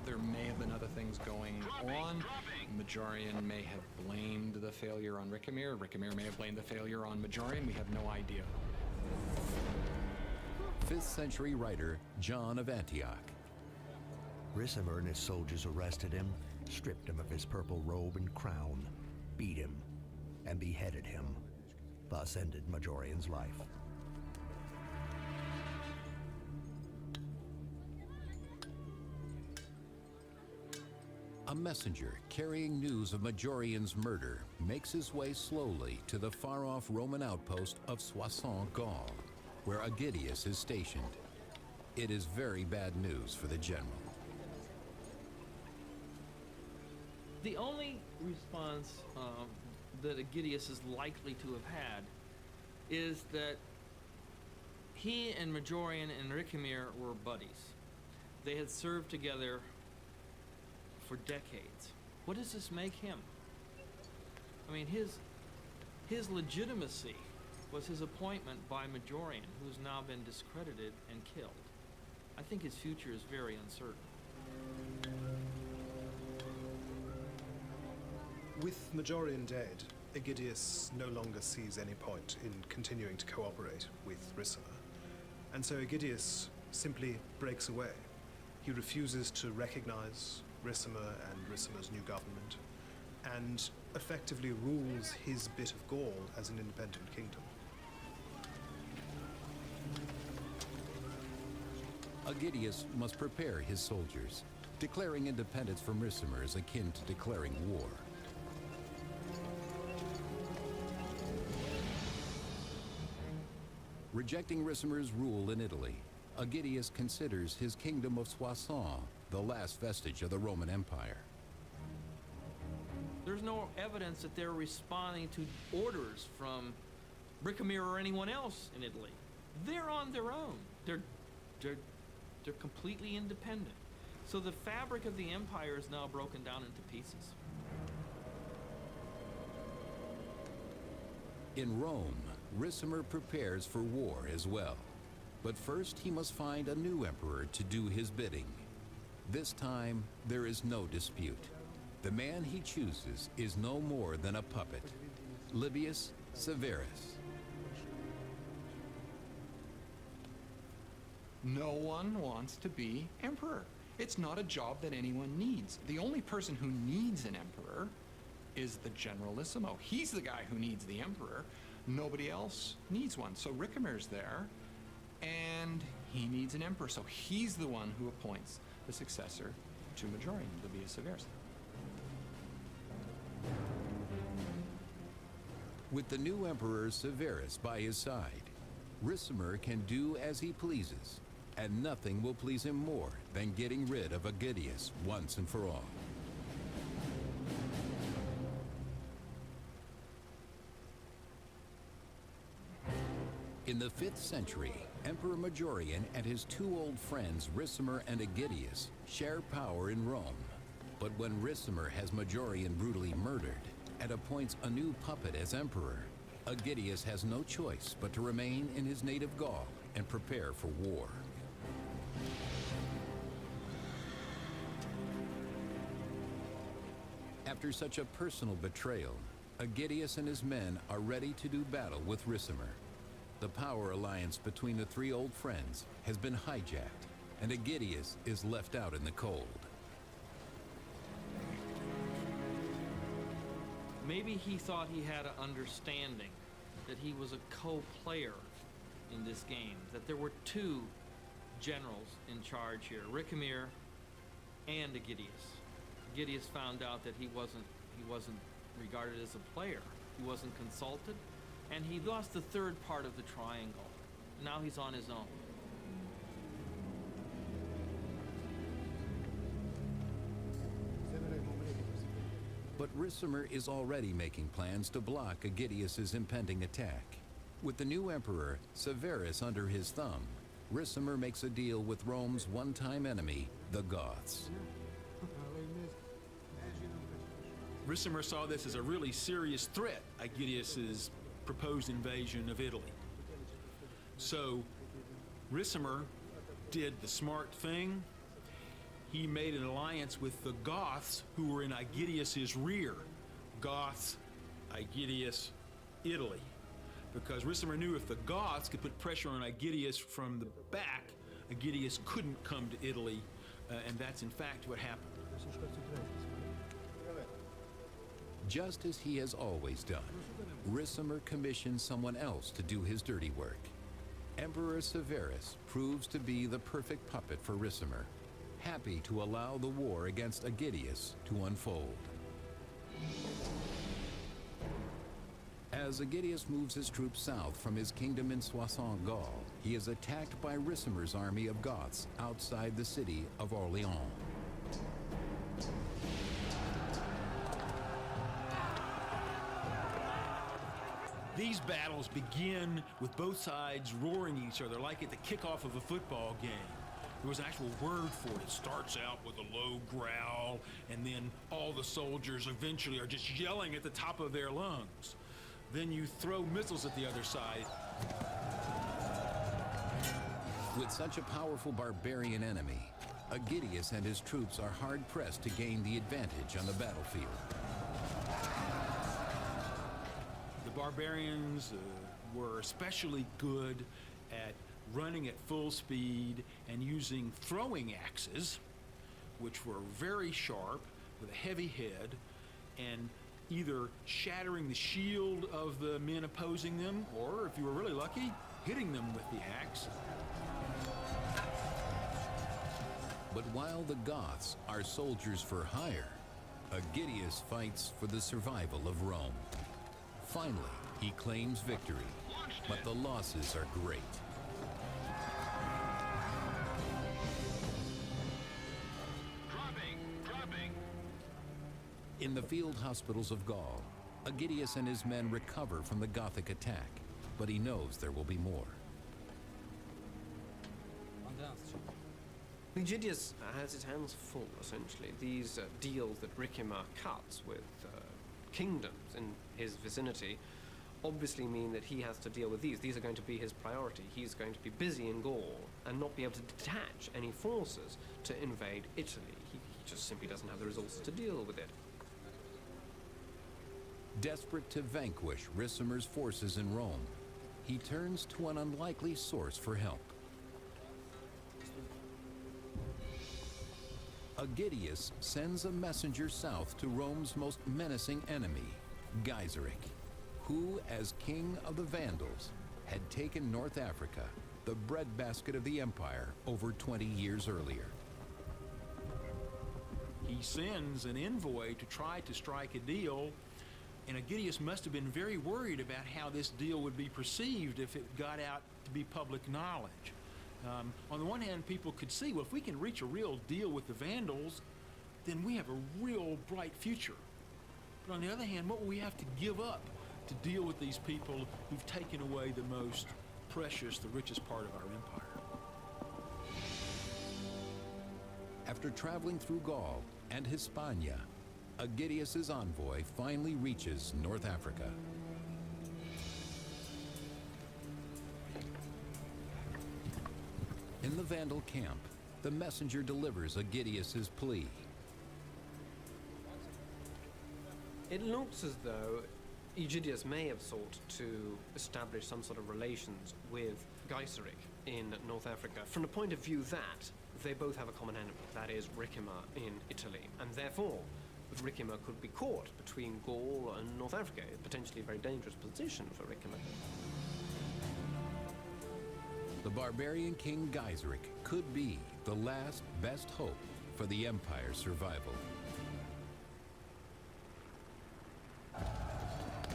There may have been other things going on. Majorian may have blamed the failure on Ricimer. Ricimer may have blamed the failure on Majorian. We have no idea. 5th century writer John of Antioch. Ricimer and his soldiers arrested him, stripped him of his purple robe and crown, beat him, and beheaded him. Thus ended Majorian's life. A messenger carrying news of Majorian's murder makes his way slowly to the far-off Roman outpost of Soissons, Gaul, where Aegidius is stationed. It is very bad news for the general. The only response that Aegidius is likely to have had is that he and Majorian and Ricimer were buddies. They had served together for decades. What does this make him? I mean, his legitimacy was his appointment by Majorian, who's now been discredited and killed. I think his future is very uncertain. With Majorian dead, Aegidius no longer sees any point in continuing to cooperate with Ricimer. And so Aegidius simply breaks away. He refuses to recognize Ricimer and Ricimer's new government, and effectively rules his bit of Gaul as an independent kingdom. Aegidius must prepare his soldiers. Declaring independence from Ricimer is akin to declaring war. Rejecting Ricimer's rule in Italy, Aegidius considers his kingdom of Soissons the last vestige of the Roman Empire. There's no evidence that they're responding to orders from Ricimer or anyone else in Italy. They're on their own. They're completely independent. So the fabric of the empire is now broken down into pieces. In Rome, Ricimer prepares for war as well. But first he must find a new emperor to do his bidding. This time, there is no dispute. The man he chooses is no more than a puppet, Livius Severus. No one wants to be emperor. It's not a job that anyone needs. The only person who needs an emperor is the generalissimo. He's the guy who needs the emperor. Nobody else needs one. So Ricimer's there, and he needs an emperor. So he's the one who appoints the successor to Majorian, Livius Severus. With the new emperor Severus by his side, Ricimer can do as he pleases, and nothing will please him more than getting rid of Aegidius once and for all. In the 5th century, Emperor Majorian and his two old friends Ricimer and Aegidius share power in Rome. But when Ricimer has Majorian brutally murdered and appoints a new puppet as emperor, Aegidius has no choice but to remain in his native Gaul and prepare for war. After such a personal betrayal, Aegidius and his men are ready to do battle with Ricimer. The power alliance between the three old friends has been hijacked, and Aegidius is left out in the cold. Maybe he thought he had an understanding that he was a co-player in this game, that there were two generals in charge here, Ricamere and Aegidius. Aegidius found out that he wasn't regarded as a player. He wasn't consulted, and he lost the third part of the triangle. Now he's on his own. But Ricimer is already making plans to block Aegidius's impending attack. With the new emperor, Severus, under his thumb, Ricimer makes a deal with Rome's one-time enemy, the Goths. Ricimer saw this as a really serious threat, Aegidius's proposed invasion of Italy. So Ricimer did the smart thing. He made an alliance with the Goths, who were in Aegidius's rear. Goths, Aegidius, Italy. Because Ricimer knew if the Goths could put pressure on Aegidius from the back, Aegidius couldn't come to Italy, and that's in fact what happened. Just as he has always done, Ricimer commissions someone else to do his dirty work. Emperor Severus proves to be the perfect puppet for Ricimer, happy to allow the war against Aegidius to unfold. As Aegidius moves his troops south from his kingdom in Soissons, Gaul, he is attacked by Ricimer's army of Goths outside the city of Orléans. These battles begin with both sides roaring each other like at the kickoff of a football game. There was an actual word for it. It starts out with a low growl, and then all the soldiers eventually are just yelling at the top of their lungs. Then you throw missiles at the other side. With such a powerful barbarian enemy, Aegidius and his troops are hard-pressed to gain the advantage on the battlefield. The barbarians were especially good at running at full speed and using throwing axes, which were very sharp with a heavy head, and either shattering the shield of the men opposing them, or if you were really lucky, hitting them with the axe. But while the Goths are soldiers for hire, Aegidius fights for the survival of Rome. Finally, he claims victory, but the losses are great. Dropping. In the field hospitals of Gaul, Aegidius and his men recover from the Gothic attack, but he knows there will be more. Aegidius has his hands full, essentially. These deals that Ricimer cuts with kingdoms in his vicinity obviously mean that he has to deal with these. These are going to be his priority. He's going to be busy in Gaul and not be able to detach any forces to invade Italy. He just simply doesn't have the resources to deal with it. Desperate to vanquish Ricimer's forces in Rome, he turns to an unlikely source for help. Aegidius sends a messenger south to Rome's most menacing enemy, Gaiseric, who, as king of the Vandals, had taken North Africa, the breadbasket of the empire, over 20 years earlier. He sends an envoy to try to strike a deal, and Aegidius must have been very worried about how this deal would be perceived if it got out to be public knowledge. On the one hand, people could see, well, if we can reach a real deal with the Vandals, then we have a real bright future. But on the other hand, what will we have to give up to deal with these people who've taken away the most precious, the richest part of our empire? After traveling through Gaul and Hispania, Aegidius's envoy finally reaches North Africa. In the Vandal camp, the messenger delivers Aegidius's plea. It looks as though Aegidius may have sought to establish some sort of relations with Gaiseric in North Africa from the point of view that they both have a common enemy, that is Ricimer in Italy, and therefore that Ricimer could be caught between Gaul and North Africa, a potentially very dangerous position for Ricimer. The barbarian king Gaiseric could be the last best hope for the Empire's survival.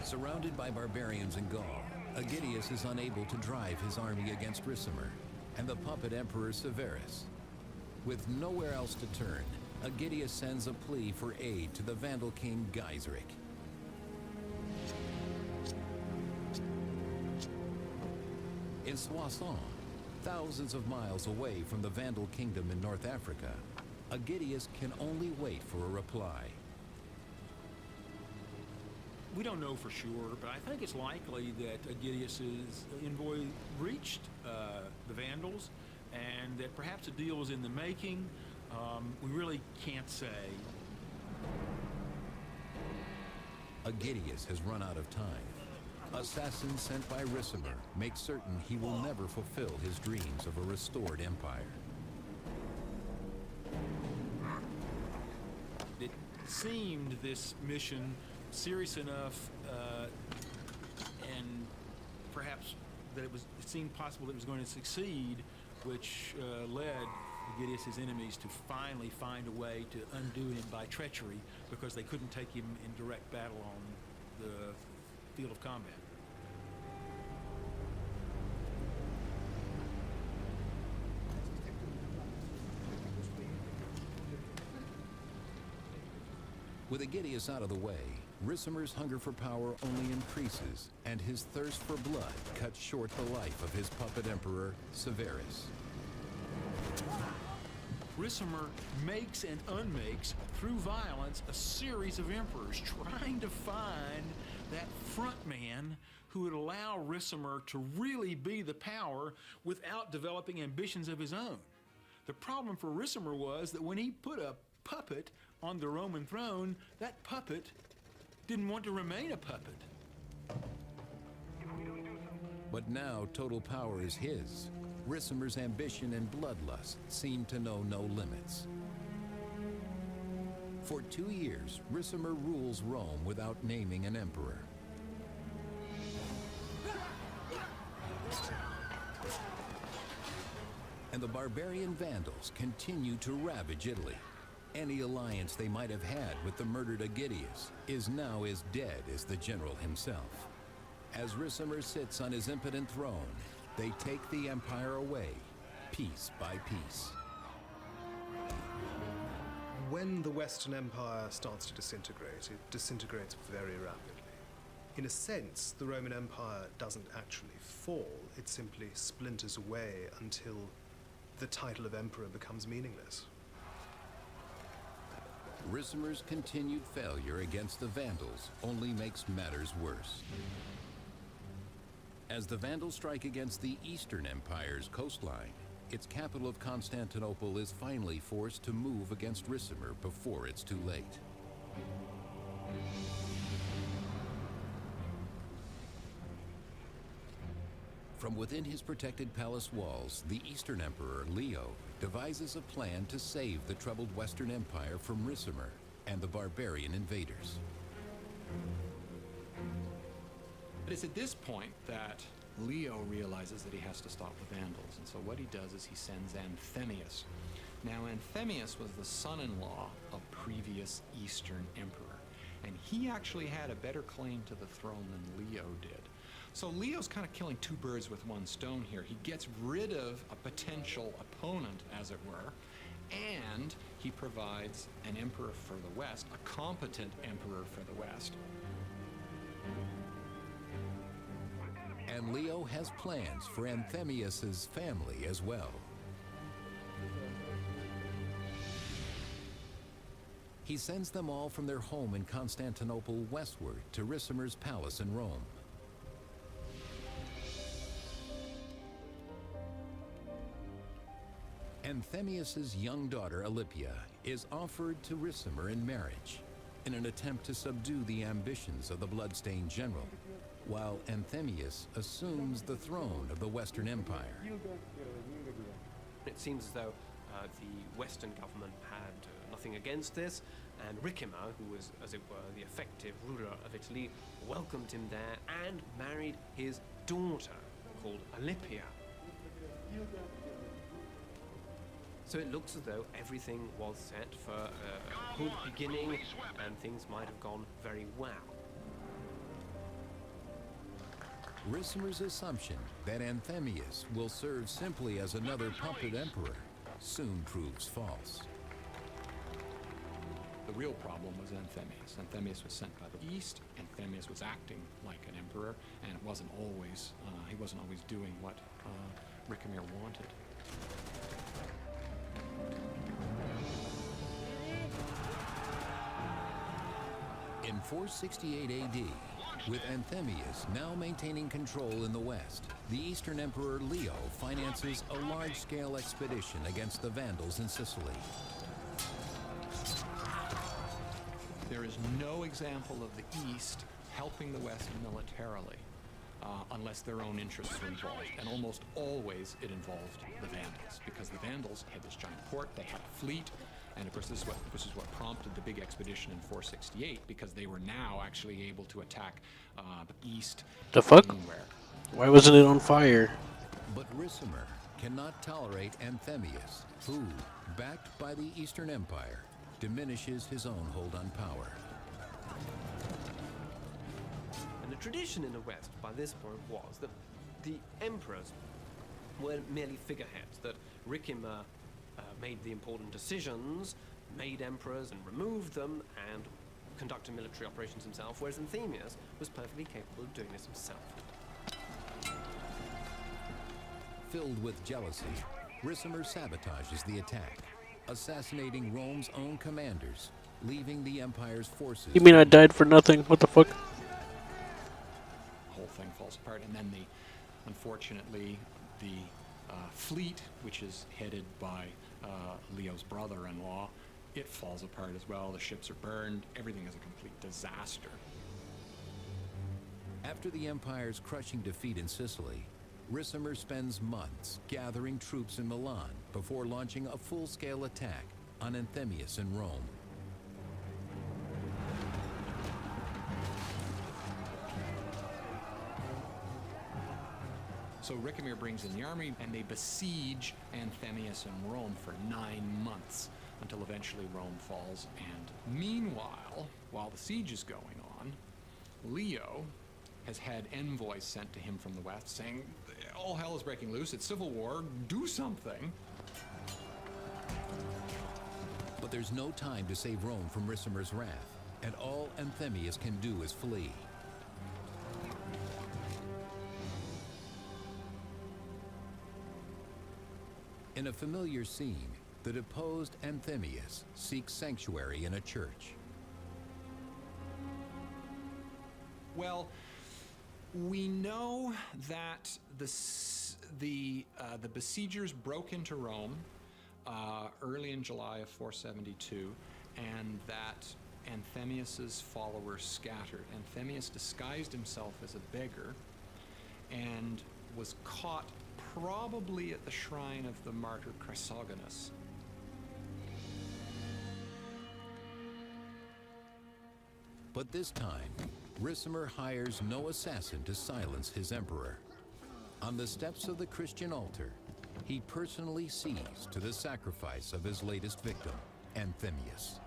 Surrounded by barbarians in Gaul, Aegidius is unable to drive his army against Ricimer and the puppet emperor Severus. With nowhere else to turn, Aegidius sends a plea for aid to the Vandal king Gaiseric. In Soissons, thousands of miles away from the Vandal kingdom in North Africa, Aegidius can only wait for a reply. We don't know for sure, but I think it's likely that Aegidius's envoy reached the Vandals, and that perhaps a deal was in the making. We really can't say. Aegidius has run out of time. Assassins sent by Ricimer make certain he will never fulfill his dreams of a restored empire. It seemed this mission serious enough, and perhaps that it seemed possible that it was going to succeed, which led Aegidius's enemies to finally find a way to undo him by treachery, because they couldn't take him in direct battle on the field of combat. With Aegidius out of the way, Ricimer's hunger for power only increases, and his thirst for blood cuts short the life of his puppet emperor, Severus. Ricimer makes and unmakes, through violence, a series of emperors, trying to find that front man who would allow Ricimer to really be the power without developing ambitions of his own. The problem for Ricimer was that when he put a puppet on the Roman throne, that puppet didn't want to remain a puppet. But now total power is his. Ricimer's ambition and bloodlust seem to know no limits. For 2 years, Ricimer rules Rome without naming an emperor. And the barbarian Vandals continue to ravage Italy. Any alliance they might have had with the murdered Aegidius is now as dead as the general himself. As Ricimer sits on his impotent throne, they take the empire away, piece by piece. When the Western Empire starts to disintegrate, it disintegrates very rapidly. In a sense, the Roman Empire doesn't actually fall, it simply splinters away until the title of emperor becomes meaningless. Ricimer's continued failure against the Vandals only makes matters worse. As the Vandals strike against the Eastern Empire's coastline, its capital of Constantinople is finally forced to move against Ricimer before it's too late. From within his protected palace walls, the Eastern Emperor, Leo, devises a plan to save the troubled Western Empire from Ricimer and the barbarian invaders. But it's at this point that Leo realizes that he has to stop the Vandals. And so what he does is he sends Anthemius. Now, Anthemius was the son-in-law of previous Eastern emperor. And he actually had a better claim to the throne than Leo did. So Leo's kind of killing two birds with one stone here. He gets rid of a potential opponent, as it were, and he provides an emperor for the West, a competent emperor for the West. And Leo has plans for Anthemius's family as well. He sends them all from their home in Constantinople westward to Ricimer's palace in Rome. Anthemius's young daughter, Alypia, is offered to Ricimer in marriage in an attempt to subdue the ambitions of the bloodstained general, while Anthemius assumes the throne of the Western Empire. It seems as though the Western government had nothing against this, And Ricimer, who was, as it were, the effective ruler of Italy, welcomed him there and married his daughter, called Alypia. So it looks as though everything was set for a good beginning, and things might have gone very well. Ricimer's assumption that Anthemius will serve simply as another puppet emperor soon proves false. The real problem was Anthemius. Anthemius was sent by the east. Anthemius was acting like an emperor, and it wasn't always, he wasn't always doing what Ricimer wanted. In 468 AD, with Anthemius now maintaining control in the west, the Eastern Emperor Leo finances a large-scale expedition against the Vandals in Sicily. There is no example of the East helping the West militarily unless their own interests are involved. And almost always it involved the Vandals, because the Vandals had this giant port, they had a fleet, and of course this is what prompted the big expedition in 468, because they were now actually able to attack the East. The fuck? Anywhere. Why wasn't it on fire? But Ricimer cannot tolerate Anthemius, who, backed by the Eastern Empire, diminishes his own hold on power. And the tradition in the West by this point was that the emperors were merely figureheads, that Ricimer made the important decisions, made emperors and removed them, and conducted military operations himself, whereas Anthemius was perfectly capable of doing this himself. Filled with jealousy, Ricimer sabotages the attack, assassinating Rome's own commanders, leaving the Empire's forces... You mean I died for nothing? What the fuck? The whole thing falls apart, and then unfortunately, the fleet, which is headed by Leo's brother-in-law, it falls apart as well. The ships are burned. Everything is a complete disaster. After the Empire's crushing defeat in Sicily, Ricimer spends months gathering troops in Milan before launching a full-scale attack on Anthemius in Rome. So Ricimer brings in the army, and they besiege Anthemius in Rome for 9 months, until eventually Rome falls. And meanwhile, while the siege is going on, Leo has had envoys sent to him from the west saying, all hell is breaking loose, it's civil war, do something. But there's no time to save Rome from Ricimer's wrath, and all Anthemius can do is flee. In a familiar scene, the deposed Anthemius seeks sanctuary in a church. Well, we know that the besiegers broke into Rome early in July of 472, and that Anthemius's followers scattered. Anthemius disguised himself as a beggar and was caught probably at the shrine of the martyr Chrysogonus. But this time, Ricimer hires no assassin to silence his emperor. On the steps of the Christian altar, he personally sees to the sacrifice of his latest victim, Anthemius.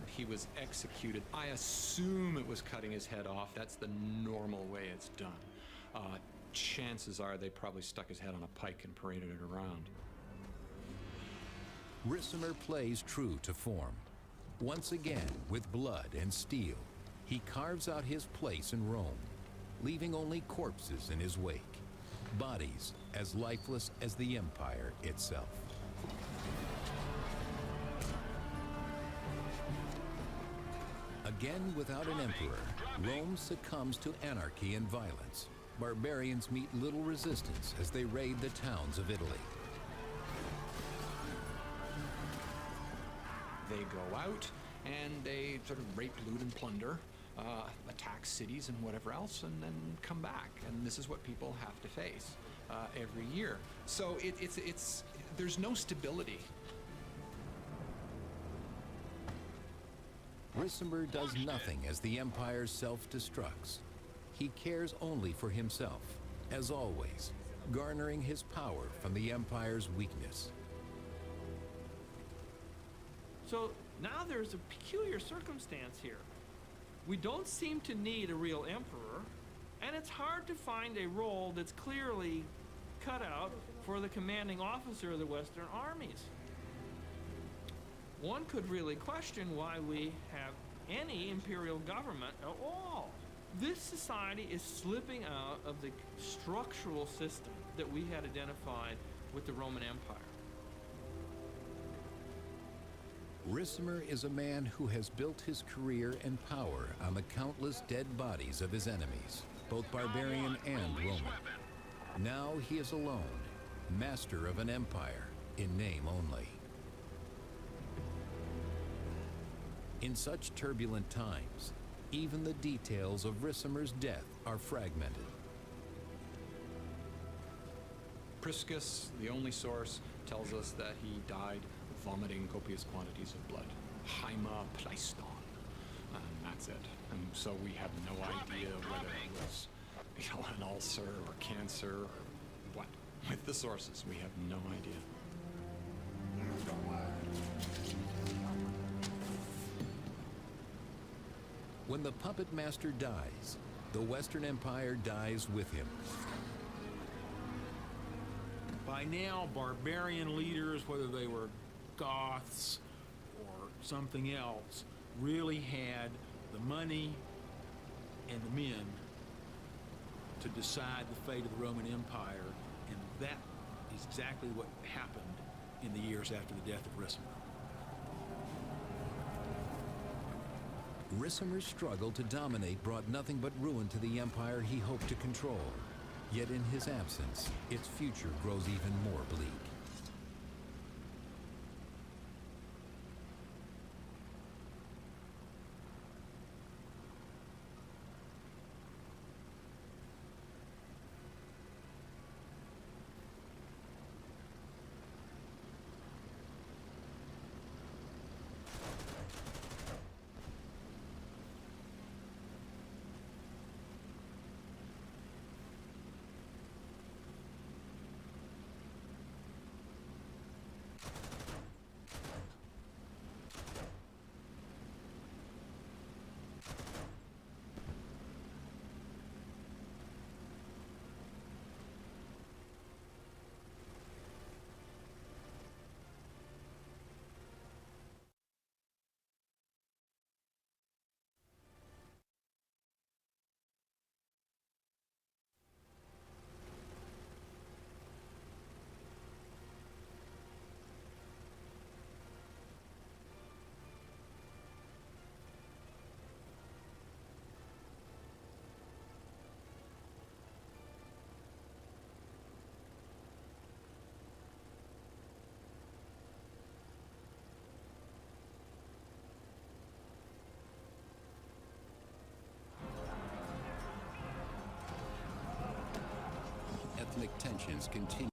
He was executed. I assume it was cutting his head off. That's the normal way it's done. Chances are they probably stuck his head on a pike and paraded it around. Ricimer plays true to form. Once again, with blood and steel, he carves out his place in Rome, leaving only corpses in his wake, bodies as lifeless as the empire itself. Again, without an emperor, Rome succumbs to anarchy and violence. Barbarians meet little resistance as they raid the towns of Italy. They go out and they sort of rape, loot, and plunder, attack cities and whatever else, and then come back. And this is what people have to face every year. So there's no stability Ricimer does nothing as the Empire self-destructs. He cares only for himself, as always, garnering his power from the Empire's weakness. So now there's a peculiar circumstance here. We don't seem to need a real emperor, and it's hard to find a role that's clearly cut out for the commanding officer of the Western armies. One could really question why we have any imperial government at all. This society is slipping out of the structural system that we had identified with the Roman Empire. Ricimer is a man who has built his career and power on the countless dead bodies of his enemies, both barbarian and Roman. Now he is alone, master of an empire in name only. In such turbulent times, even the details of Ricimer's death are fragmented. Priscus, the only source, tells us that he died vomiting copious quantities of blood. Hemopleiston. And that's it. And so we have no idea whether it was, an ulcer or cancer or what. With the sources, we have no idea. When the puppet master dies, the Western Empire dies with him. By now, barbarian leaders, whether they were Goths or something else, really had the money and the men to decide the fate of the Roman Empire, and that is exactly what happened in the years after the death of Ricimer. Ricimer's struggle to dominate brought nothing but ruin to the empire he hoped to control. Yet in his absence, its future grows even more bleak. Ethnic tensions continue.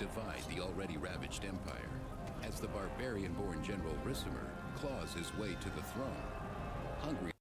divide the already ravaged empire, as the barbarian-born General Ricimer claws his way to the throne. Hungry